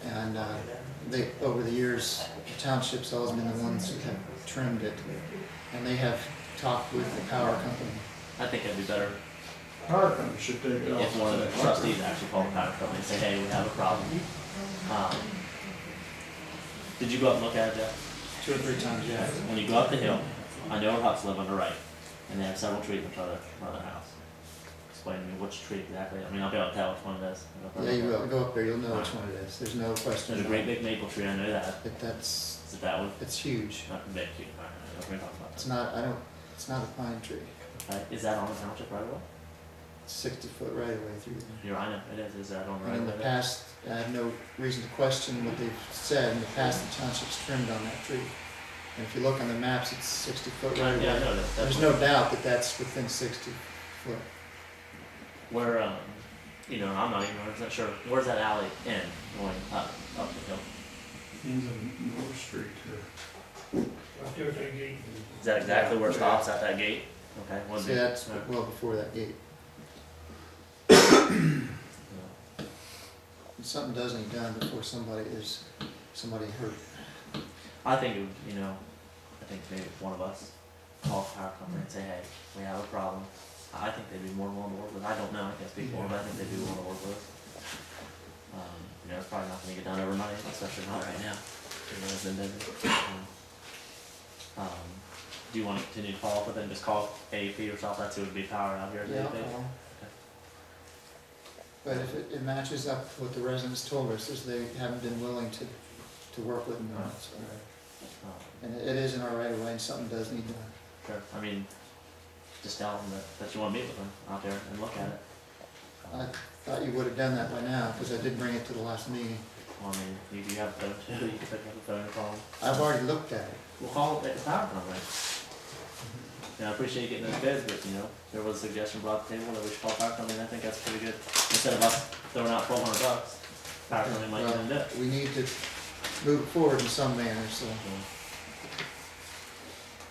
and they, over the years, the township's always been the ones who have trimmed it, and they have talked with the power company. I think it'd be better Power company should take it off. if one of the trustees actually called the power company and say, hey, we have a problem. Did you go up and look at it, Jeff? 2 or 3 times, yeah. When you go up the hill, I know where Hucks live on the right, and they have several trees in front of their house. Explain to me which tree exactly. I mean, I'll be able to tell which one it is. Yeah, you will, go up there, you'll know which one it is, there's no question. There's a great big maple tree, I know that. But that's, Is it that one? it's huge. Not big, cute. Alright, we're gonna talk about It's that. not, it's not a pine tree. Okay, is that on the township right away? It's 60-foot right away through there. You're, I know, it is. Is that on the And right in the away? past, I have no reason to question what they've said, in the past, the township's trimmed on that tree. And if you look on the maps, it's 60-foot right away. Yeah, I know that. There's no doubt that that's within 60 foot. Where, you know, I'm not even 100% sure. Where's that alley end going up the hill? Ends in North Street here. Right there at that gate. Is that exactly where it stops at that gate? Okay. one See, big- that's alright. well before that gate. Yeah. Something does need done before somebody hurt. I think, it would, you know, I think maybe if one of us call the power company and say, hey, we have a problem. I think they'd be more willing to work with. I don't know, I can't speak for them, but I think they'd be willing to work with us. You know, it's probably not gonna get done overnight, especially not right now. You know, it's been busy. Do you wanna continue to follow up with them, just call AEP or something, that's who would be power out here at Yeah, AEP? well, but if it matches up to what the residents told us, is they haven't been willing to work with them on it, so. And it is in our right of way, and something does need done. Sure, I mean, just tell them that you wanna meet with them out there and look at it. I thought you would have done that by now, because I did bring it to the last meeting. Well, I mean, you have a phone too, you can pick up the phone and call them. I've already looked at it. We'll call it the power company. Yeah, I appreciate you getting those bids, but you know, there was a suggestion brought to the table that we should call power company, and I think that's pretty good. Instead of us throwing out $1,200, power company might get in Well, it. we need to move it forward in some manner, so.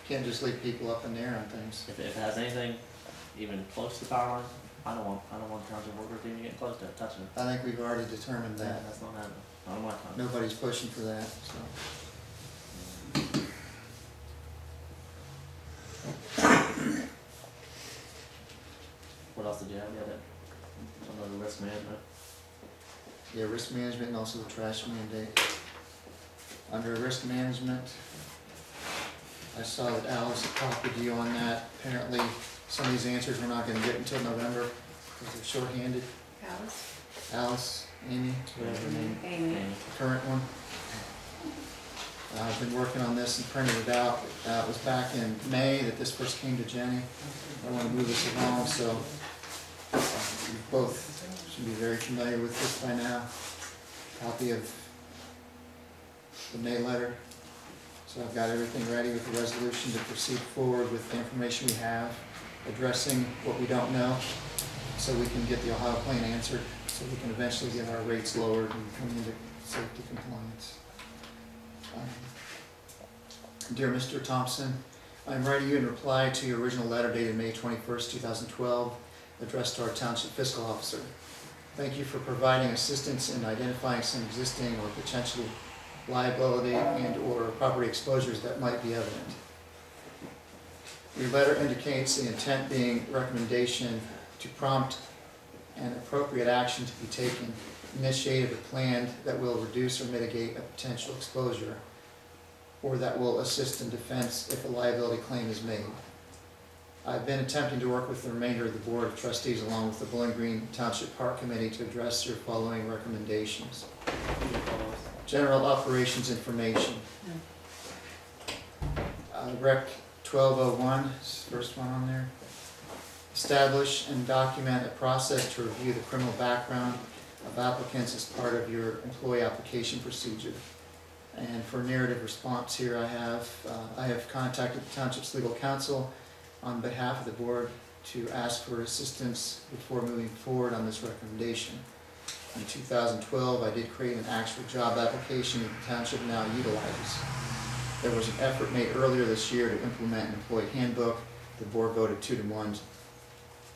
Can't just leave people up in the air on things. If it has anything even close to the power line, I don't want township workers even getting close to it, touching it. I think we've already determined that. That's not happening, not on my time. Nobody's pushing for that, so. What else did you have? You had it, some of the risk management. Yeah, risk management and also the trash mandate. Under risk management, I saw that Alice had copied you on that. Apparently, some of these answers we're not gonna get until November, because they're shorthanded. Alice, Amy, whatever her name, Amy. the current one. I've been working on this and printed it out. It was back in May that this first came to Jenny. I want to move this along, so you both should be very familiar with this by now. Copy of the May letter. So I've got everything ready with the resolution to proceed forward with the information we have, addressing what we don't know, so we can get the Ohio plan answered, so we can eventually get our rates lowered and come into safety compliance. Dear Mr. Thompson, I am writing you in reply to your original letter dated May 21st, 2012, addressed to our Township Fiscal Officer. Thank you for providing assistance in identifying some existing or potential liability and/or property exposures that might be evident. Your letter indicates the intent being recommendation to prompt and appropriate action to be taken, initiated or planned that will reduce or mitigate a potential exposure, or that will assist in defense if a liability claim is made. I've been attempting to work with the remainder of the Board of Trustees along with the Bowling Green Township Park Committee to address your following recommendations. General operations information. Rec 1201 is the first one on there. Establish and document a process to review the criminal background of applicants as part of your employee application procedure. And for narrative response here, I have contacted the Township's legal counsel on behalf of the board to ask for assistance before moving forward on this recommendation. In 2012, I did create an actual job application that the Township now utilizes. There was an effort made earlier this year to implement an employee handbook. The board voted 2-1 to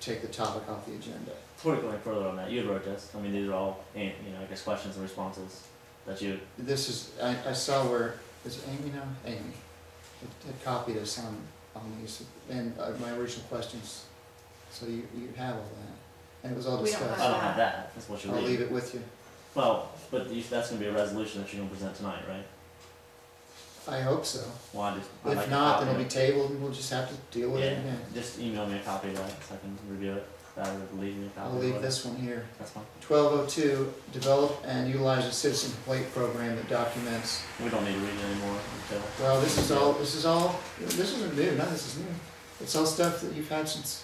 take the topic off the agenda. Before going further on that, you wrote this. I mean, these are all, I guess, questions and responses that you. This is, I saw where, is it Amy now? Amy had copied us on these, and my original questions, so you have all that. And it was all We don't discussed. I don't have that. That's what you're I'll reading. leave it with you. Well, but that's going to be a resolution that you're going to present tonight, right? I hope so. Well, I'd like If a not, copy then it'll of be tabled and we'll just have to deal with it again. Just email me a copy of that so I can review it. Rather than leave me a copy. I'll leave this one here. That's fine. 1202, develop and utilize a citizen complaint program that documents. We don't need to read it anymore until. Well, this isn't new, none of this is new. It's all stuff that you've had since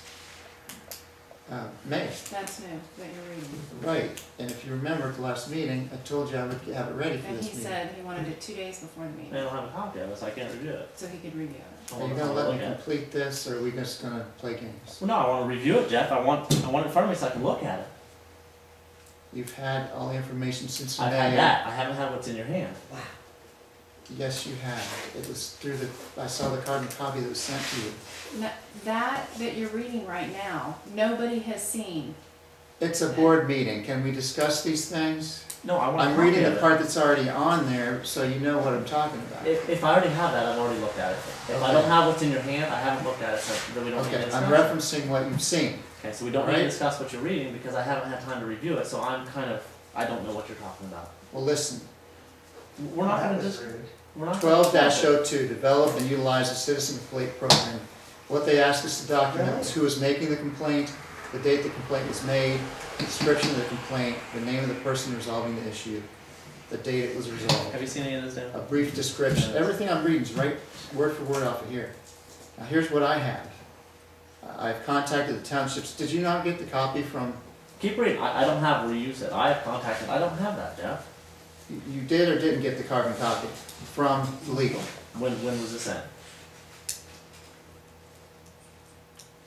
May. That's new, that you're reading. Right, and if you remember at the last meeting, I told you I would have it ready for And this he meeting. said he wanted it 2 days before the I meeting, don't have a copy of it, so I can't review it. so he could review it. Are you gonna let me complete this, or are we just gonna play games? Well, no, I want to review it, Jeff. I want it in front of me so I can look at it. You've had all the information since I've May. had that. I haven't had what's in your hand. Yes, you have. It was through I saw the carbon copy that was sent to you. That you're reading right now, nobody has seen. It's a board meeting. Can we discuss these things? No, I want. I'm reading the part that's already on there, so you know what I'm talking about. If I already have that, I've already looked at it. If I don't have what's in your hand, I haven't looked at it, so then we don't need to Okay, discuss I'm it. referencing what you've seen. Okay, so we don't need Right. to discuss what you're reading because I haven't had time to review it, so I don't know what you're talking about. Well, listen, We're not gonna just, we're not. 12-02, develop and utilize a citizen complaint program. What they ask us to document is who is making the complaint, the date the complaint was made, description of the complaint, the name of the person resolving the issue, the date it was resolved, Have you seen any of this, Dan? a brief description. Everything I'm reading is right word for word off of here. Now, here's what I have. I've contacted the townships. Did you not get the copy from, Keep reading. I don't have where you said. I have contacted. I don't have that, Jeff. you did or didn't get the carbon copy from legal? When was this sent?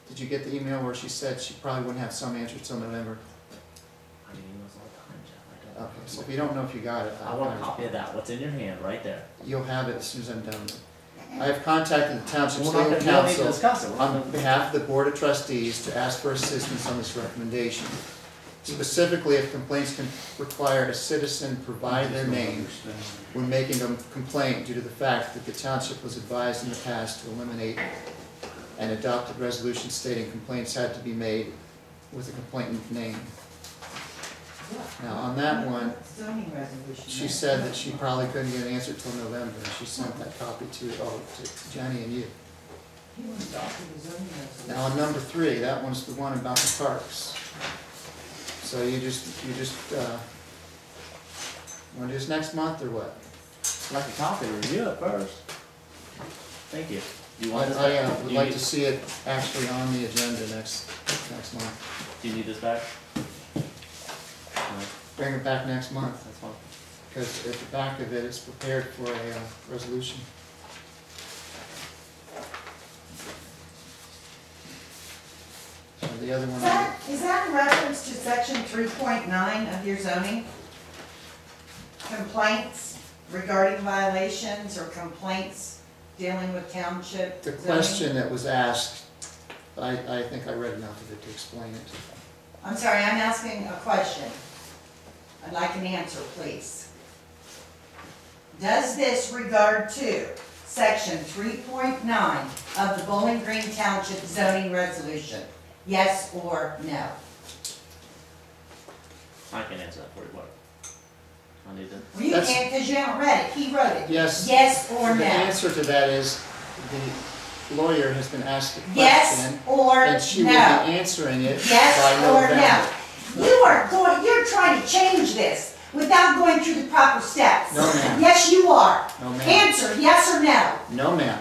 Did you get the email where she said she probably wouldn't have some answers till November? I get emails all the time, Jeff. I don't. Okay, so if you don't know if you got it, I want a copy of that. What's in your hand, right there. you'll have it as soon as I'm done. I have contacted the township's We're not legal gonna, we don't need to counsel discuss it. We're not on gonna- behalf of the Board of Trustees to ask for assistance on this recommendation. Specifically, if complaints can require a citizen provide their name when making a complaint due to the fact that the township was advised in the past to eliminate an adopted resolution stating complaints had to be made with a complainant name. Now, on that one, Zoning resolution. she said that she probably couldn't get an answer till November, and she sent that copy to Jenny and you. He was adopted the zoning resolution. Now, on number 3, that one's the one about the parks. So you just, want to do this next month, or what? I'd like a copy to review it first. Thank you. You want this I back? would Do you like need- to see it actually on the agenda next month. Do you need this back? No, Bring it back next month, that's fine. because at the back of it, it's prepared for a resolution. And the other one, Is that in reference to section 3.9 of your zoning? Complaints regarding violations or complaints dealing with township the zoning? question that was asked, I think I read enough of it to explain it. I'm sorry, I'm asking a question. I'd like an answer, please. Does this regard to section 3.9 of the Bowling Green Township zoning resolution? Yes or no? I can answer that for you, what? I need to. Well, you That's- can't because you haven't read it. He wrote it. Yes. Yes or The no? answer to that is, the lawyer has been asked a Yes question, or and she will be no? answering it by Yes or November. no? You're trying to change this without going through the proper steps. No, ma'am. Yes, you are. No, ma'am. Answer, yes or no? No, ma'am.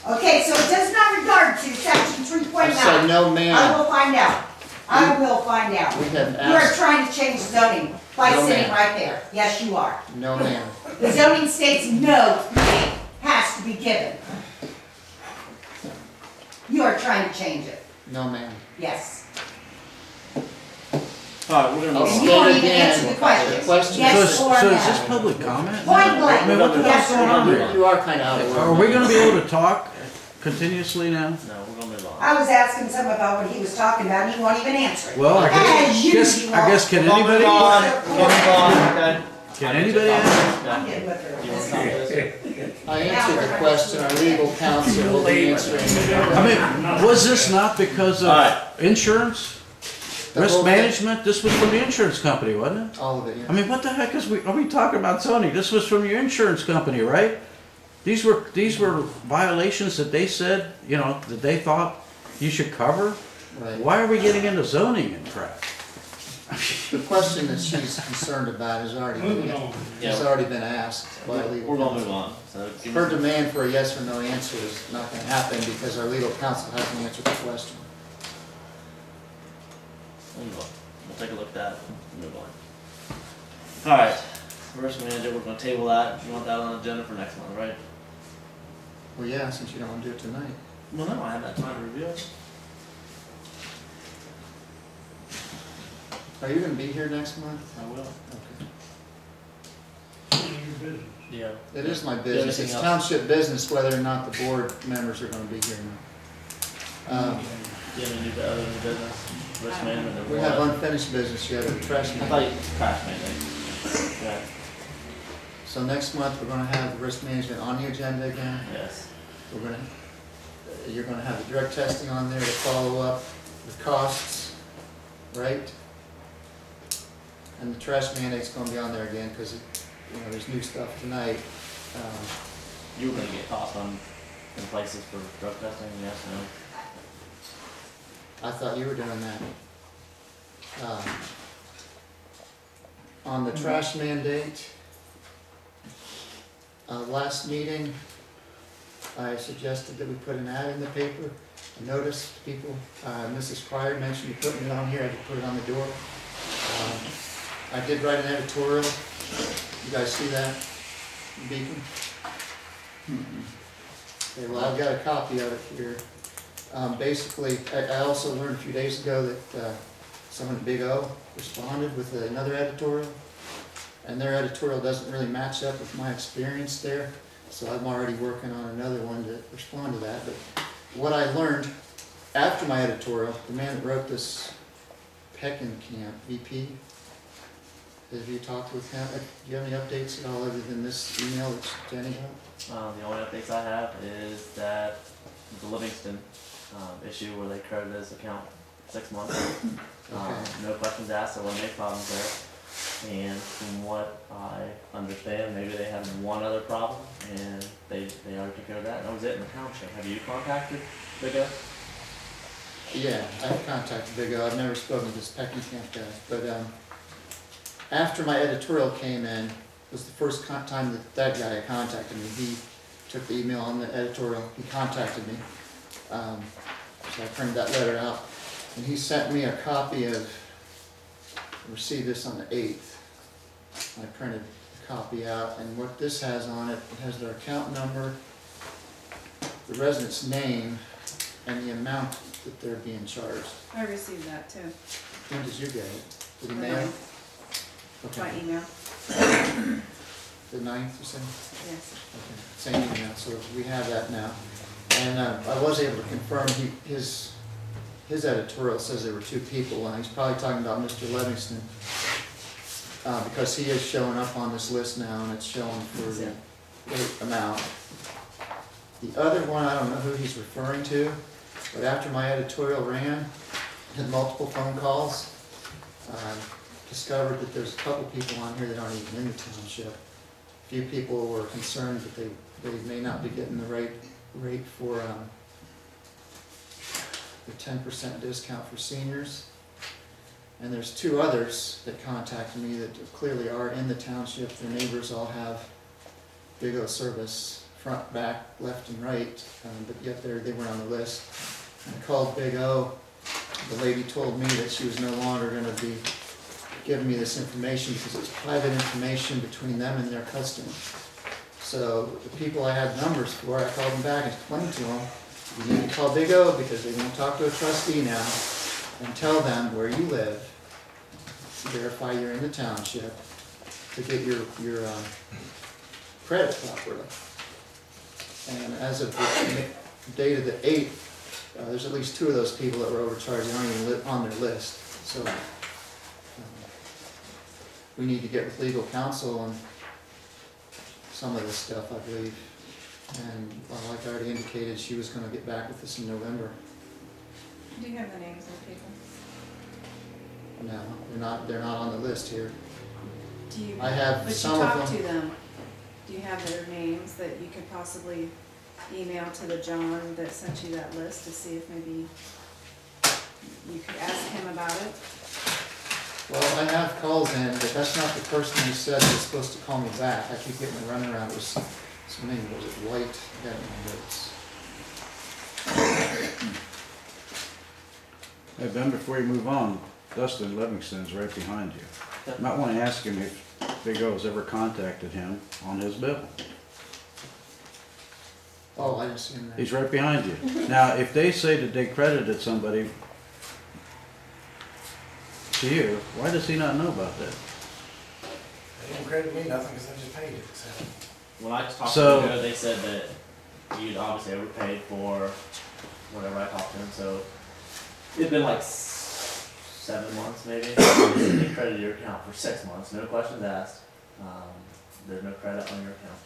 Okay, so it does not regard to section I said 3.9. no, I ma'am. will find out. I will find out. We have You are asked, trying to change zoning by No, sitting ma'am. right there. Yes, you are. no, ma'am. The zoning states no has to be given. You are trying to change it. No, ma'am. Yes. Alright, we're gonna I'll move And on. you won't state even answer again, the question. the question Yes is, or So is this no? public comment? Point blank. We're gonna- Yes or on no? here? you are kind of out of order. Are we gonna be able to talk continuously now? No, we're gonna move on. I was asking something about what he was talking about, and he won't even answer it. Well, I As usual. guess can anybody, Okay. can anybody ask? I'm getting with her. You wanna copy this? I answered the question, our legal counsel will be answering it. I mean, was this not because of Alright. insurance? The Risk whole thing. management? This was from the insurance company, wasn't it? All of it, I yeah. mean, what the heck are we talking about zoning? This was from your insurance company, right? These were violations that they said, that they thought you should cover? Right. Why are we getting into zoning and crap? The question that she's concerned about has already Moving been, on. has already been asked by legal We're gonna counsel. move on, so. give Her me some- demand for a yes or no answer is not going to happen because our legal counsel hasn't answered the question. We'll move on. We'll take a look at that and move on. Alright, risk manager, we're gonna table that. You want that on the agenda for next month, right? Well, yeah, since you don't want to do it tonight. Well, no, I have that time to review it. Are you going to be here next month? I will. Okay. Your business. Yeah. It is my business. anything It's else? township business whether or not the board members are going to be here now. Do you have any other new business? Risk management and We what? have unfinished business yet at the trash I thought man. you, trash man, yeah, So next month, we're going to have the risk management on the agenda again. yes. We're going to, you're going to have the drug testing on there to follow up with costs, right? And the trash mandate's going to be on there again because, there's new stuff tonight. You were gonna get cost on in places for drug testing, yes, no? I thought you were doing that. On the trash mandate, last meeting, I suggested that we put an ad in the paper, a notice to people. Mrs. Pryor mentioned you putting it on here, I could put it on the door. I did write an editorial. You guys see that? Beacon? Okay, well, I've got a copy of it here. Basically, I also learned a few days ago that someone at Big O responded with another editorial, and their editorial doesn't really match up with my experience there. So I'm already working on another one to respond to that, but what I learned after my editorial, the man that wrote this Peckenkamp, VP, have you talked with him? Do you have any updates at all other than this email that Jenny got? The only updates I have is that the Livingston issue where they credited his account 6 months. No questions asked, there weren't any problems there. And from what I understand, maybe they had one other problem and they already took care of that. And that was it in the township. Have you contacted Big O? Yeah, I've contacted Big O. I've never spoken to this Peckenkamp guy, but after my editorial came in, was the first time that that guy contacted me. He took the email on the editorial, he contacted me. So I printed that letter out, and he sent me a copy of, I received this on the 8th. I printed a copy out, and what this has on it, it has their account number, the resident's name, and the amount that they're being charged. I received that too. When did you get it? Did he The mail it? 9th, by Okay, email. the 9th, you said? Yes. Okay, same email, so we have that now. And I was able to confirm, his editorial says there were 2 people, and he's probably talking about Mr. Livingston, because he is showing up on this list now, and it's showing for the right amount. The other one, I don't know who he's referring to, but after my editorial ran, had multiple phone calls, discovered that there's a couple people on here that aren't even in the township. A few people were concerned that they may not be getting the right rate for the 10% discount for seniors. And there's 2 others that contacted me that clearly are in the township. Their neighbors all have Big O service, front, back, left, and right, but yet they weren't on the list. I called Big O. The lady told me that she was no longer going to be giving me this information because it's private information between them and their customer. So the people I had numbers for, I called them back and explained to them, you need to call Big O because they won't talk to a trustee now, and tell them where you live, verify you're in the township, to get your credit properly. And as of the date of the 8th, there's at least 2 of those people that were overcharged, they aren't even on their list. So we need to get with legal counsel on some of this stuff, I believe. And like I already indicated, she was going to get back with us in November. Do you have the names of the people? No, they're not on the list here. Do you? I have but some you of talked them. to them. Do you have their names that you could possibly email to the John that sent you that list to see if maybe you could ask him about it? Well, I have calls in, but that's not the person who said was supposed to call me back. I keep getting the runaround. It was some name, was it White? I got it in my notes. Hey, Ben, before you move on, Dustin Livingston's right behind you. You might want to ask him if Big O's ever contacted him on his bill. Oh, I didn't see him there. He's right behind you. Now, if they say that they credited somebody to you, why does he not know about that? They didn't credit me nothing because I just paid it, so. When I talked So- to Big O, they said that you'd obviously overpaid for whatever I talked to him, so it'd been like 7 months maybe. They credited your account for 6 months, no questions asked. There's no credit on your account.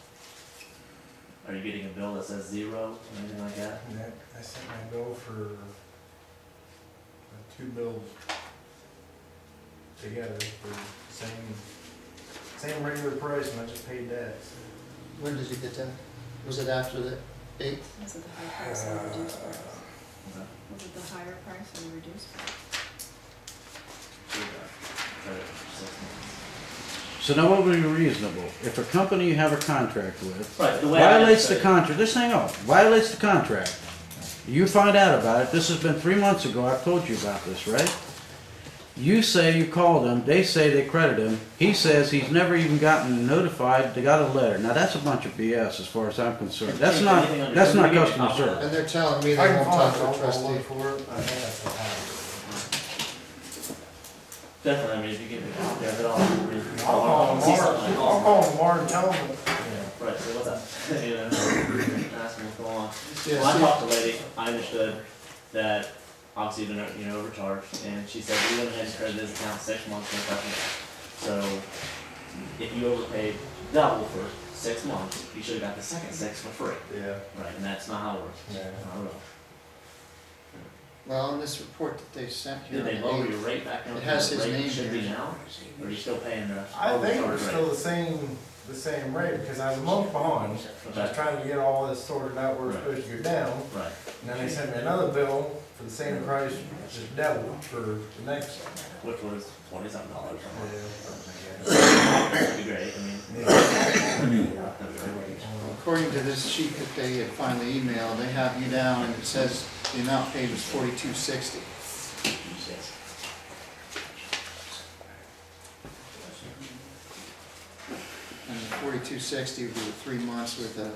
Are you getting a bill that says 0 or anything like that? And I sent my bill for 2 bills together for the same regular price, and I just paid that. So. When did you get that? Was it after the 8th? Was it the high price or the reduced price? Okay. Was it the higher price or the reduced price? Credit for 6 months. So now what would be reasonable? If a company you have a contract with Right, the way I violates the understood it- contract, just hang on, violates the contract, you find out about it, this has been 3 months ago, I've told you about this, right? You say you called him, they say they credit him, he says he's never even gotten notified, they got a letter. Now that's a bunch of BS as far as I'm concerned. That's not customer service. And they're telling me If I they can won't talk find it, to a I'll trustee. look for it. I have to have Definitely, I mean, if you give me a copy of it, it. I'll call them tomorrow and tell them. Right, so what's that? You know, When I talked to the lady, I understood that obviously you've been overcharged, and she said, we went ahead and credited this account 6 months, no question. So, if you overpaid double for 6 months, you should have got the second 6 for free. Yeah. Right, and that's not how it works. Yeah. Not at all. Well, on this report that they sent here. Did they lower your rate back down? It has to his the rate name it should be here. now? Or are you still paying the I think overcharge it's rate? still the same rate, because I was a month behind. I was trying to get all this sorted out where it's supposed to go down. Right. And then they sent me another bill for the same price, just double for the next. Which was $27. Yeah. That'd be great, I mean. According to this sheet that they had finally emailed, they have you down and it says the amount paid was $42.60. And the $42.60 would be the 3 months with a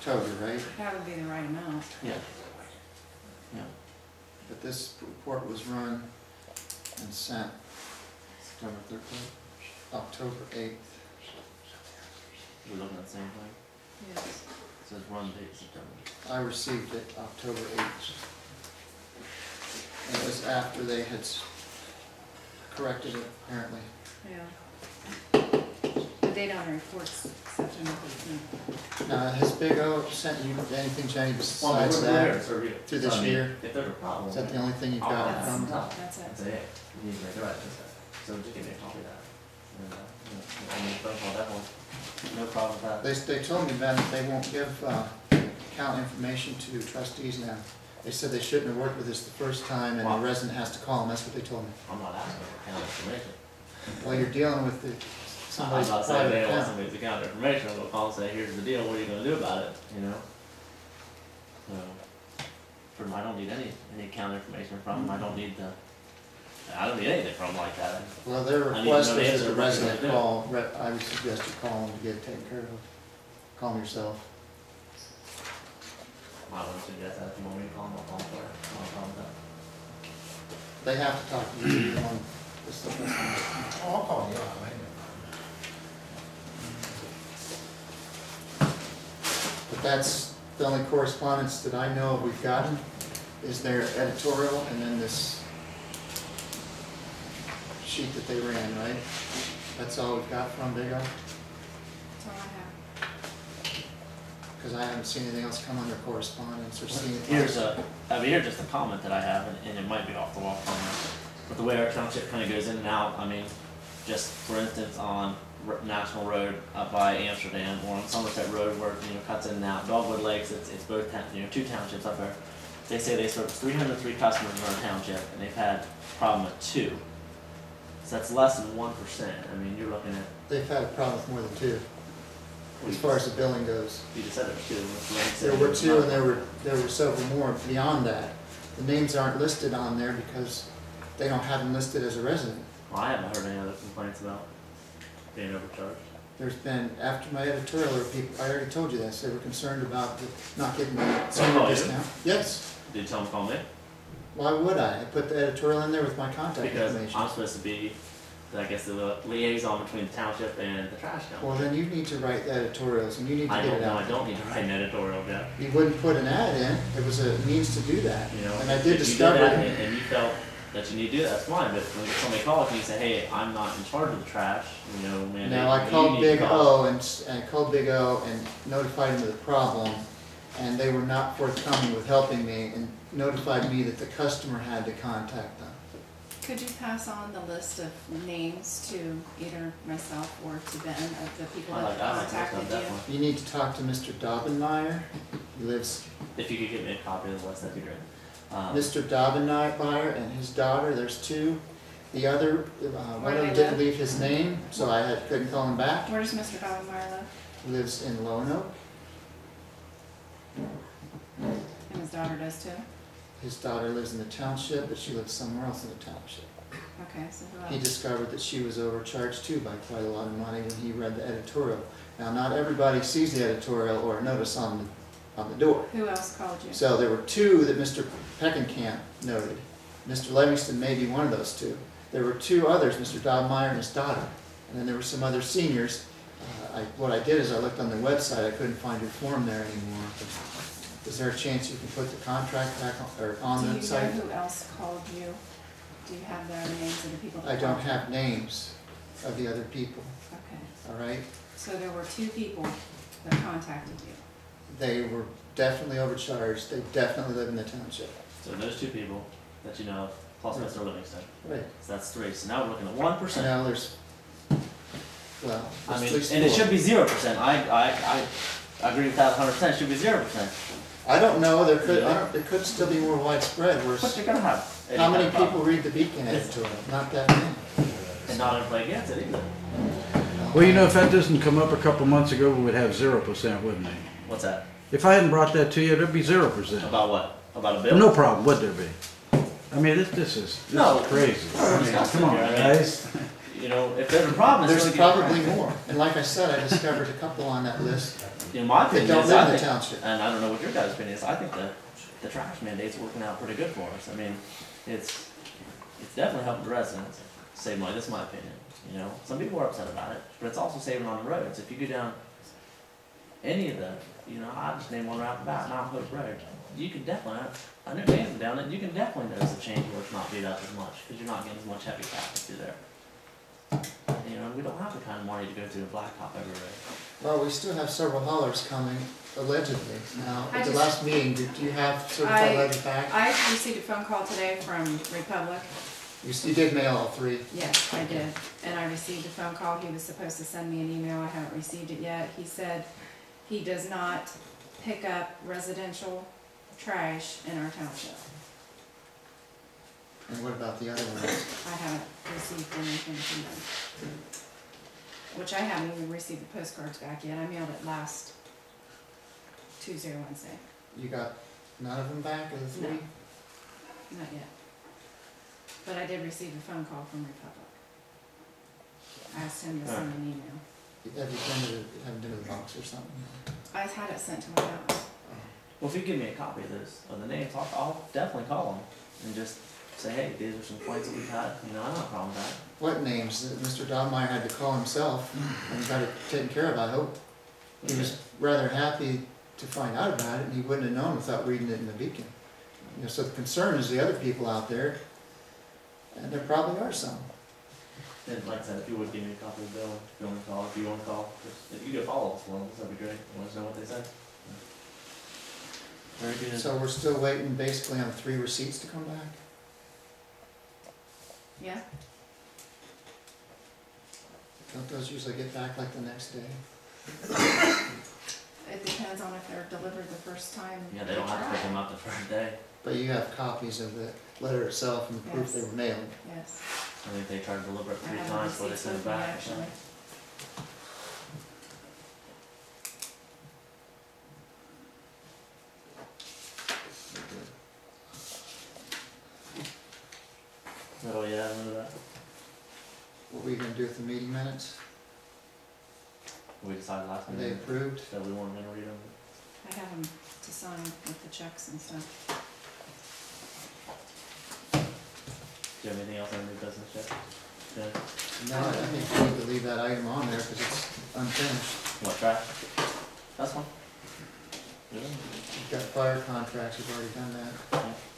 total, right? That would be the right amount. Yeah. Yeah. But this report was run and sent September 13th. October 8th. We're looking at the same thing. Yes. It says run date September. I received it October 8th. It was after they had corrected it, apparently. Yeah. The date on the report's September 13th. Now, has Big O sent you anything, Jenny, Well, besides we're there, that? so through this I mean, year? If there's a problem. Is that the only thing you've I'll got have from it. them? That's it. That's it. You need to make it right, that's it. So just give me a copy of that. And, I mean, phone call, definitely. No problem with that. They told me, Ben, that they won't give account information to trustees now. They said they shouldn't have worked with us the first time and Wow. the resident has to call them, that's what they told me. I'm not asking for account information. Well, you're dealing with I'm somebody's not saying private they don't want account. somebody's account information, I'm gonna call and say, here's the deal, what are you gonna do about it, you know? So, I don't need any account information from them, I don't need anything from them like that. Well, their I need to request know was the that answer the to what resident they're gonna call, I would suggest you call them to get it taken care of. Call them yourself. I wouldn't suggest that, if you want me to call them, I'll call them for it, no problem with that. They have to talk to you, you want this stuff. Oh, I'll call you up, man. But that's the only correspondence that I know of we've gotten, is their editorial and then this sheet that they ran, right? That's all we've got from Big O? That's all I have. Because I haven't seen anything else come under correspondence or seen it. Here's just a comment that I have, and it might be off the wall comment, but the way our township kind of goes in and out, I mean, just for instance, on National Road up by Amsterdam, or on Somerset Road where, cuts in and out, Dogwood Lakes, it's both, two townships up there. They say they serve 303 customers in our township, and they've had a problem with 2. So that's less than 1%. I mean, you're looking at. They've had a problem with more than 2, as far as the billing goes. You just said there was 2. There were 2 and there were several more beyond that. The names aren't listed on there because they don't have them listed as a resident. Well, I haven't heard any other complaints about being overcharged. There's been, after my editorial, there were people, I already told you this, they were concerned about not getting the call senior you? discount. Yes. Did you tell them to call me? Why would I? I put the editorial in there with my contact Because information. I'm supposed to be, I guess, the liaison between the township and the trash company. Well, then you need to write the editorials and you need to I get don't it know, out. I don't need to write an editorial yet. You wouldn't put an ad in, it was a means to do that. And I if did you discover. that and you felt that you need to do that, that's fine, but when somebody calls me and say, hey, I'm not in charge of the trash, man. Now, I called Big O and called Big O and notified him of the problem, and they were not forthcoming with helping me and notified me that the customer had to contact them. Could you pass on the list of names to either myself or to Ben of the people that contacted you? You need to talk to Mr. Daubenmeyer. He lives. If you could give me a copy of the list, that'd be great. Mr. Daubenmeyer and his daughter, there's 2. The other, one of them do they didn't live? leave his name, so I couldn't call him back. Where does Mr. Daubenmeyer live? He lives in Lonoke. And his daughter does too? His daughter lives in the township, but she lives somewhere else in the township. Okay, so who He else? discovered that she was overcharged too by quite a lot of money when he read the editorial. Now, not everybody sees the editorial or a notice on the door. Who else called you? So there were 2 that Mr. Peckenkamp noted. Mr. Livingston may be one of those 2. There were 2 others, Mr. Daubenmeyer and his daughter. And then there were some other seniors. What I did is I looked on their website. I couldn't find your form there anymore. Is there a chance you can put the contract back on Do the you know site? who else called you? Do you have their names of the people that I don't called? have names of the other people, Okay, all right? so there were 2 people that contacted you. They were definitely overcharged, they definitely live in the township. So those 2 people that you know of, plus Mr. Livingston, Right. so that's 3, so now we're looking at 1%. Now there's, well, I there's mean, at least and it 4. should be 0%, I agree with that 100%, it should be 0%. I don't know, it could still be more widespread, where But you're gonna have. how many any kind of people read the Beacon editorial? Not that many. problem. And not everybody gets it either. Well, you know, if that doesn't come up a couple months ago, we would have 0%, wouldn't we? What's that? If I hadn't brought that to you, there'd be 0%. About what? About a bill? No problem, would there be? I mean, this is No. crazy. I mean, come on, guys. You know, if there's a problem, it's There's gonna get probably corrected. more, and like I said, I discovered a couple on that list In my that opinion, don't is live I in the think, township. and I don't know what your guys' opinion is, I think the trash mandate's working out pretty good for us. I mean, it's definitely helping the residents save money, that's my opinion. You know, some people are upset about it, but it's also saving on the roads. If you go down any of the, you know, I just name one right about Mount Hope Road, you can definitely, I know Dan's down it, you can definitely notice a change where it's not beat up as much, because you're not getting as much heavy traffic through there. You know, we don't have the kind of money to go through a blacktop every road. Well, we still have several haulers coming, allegedly. Now, I at the just- last meeting, do you have certified letter back? I received a phone call today from Republic. You did mail all 3. Yes, I did. And I received a phone call. He was supposed to send me an email. I haven't received it yet. He said he does not pick up residential trash in our township. And what about the other ones? I haven't received anything from them. Which I haven't even received the postcards back yet. I mailed it last Tuesday or Wednesday. You got none of them back, of the 3? No. Not yet. But I did receive a phone call from Republic. I asked him to send an email. Have you been to the box or something? I had it sent to my house. Well, if you give me a copy of those, of the names, I'll definitely call them and just say, hey, these are some points that we've had, you know, I don't have a problem with that. What names? Mr. Dodmeyer had to call himself and got it taken care of, I hope. He was rather happy to find out about it, and he wouldn't have known without reading it in the Beacon. You know, so the concern is the other people out there, and there probably are some. And like I said, if you would give me a copy of the bill, if you want to call, if you want to call, if you could follow us for them, that'd be great. Want to know what they said? Very good. So we're still waiting basically on 3 receipts to come back? Yeah? Don't those usually get back like the next day? It depends on if they're delivered the first time. Yeah, they don't have to pick them up the first day. But you have copies of the letter itself and the proof they were mailed. Yes. I think they tried to deliver it I 3 have times before they receipts sent it with me, back. actually. Is that all you have under that? What were you gonna do with the meeting minutes? We decided last Are they meeting approved? that we weren't gonna read them. I have them to sign with the checks and stuff. Do you have anything else on your business yet? Good. No, I think we need to leave that item on there because it's unfinished. What, trash? That's fine. Good. We've got fire contracts, we've already done that. Yeah.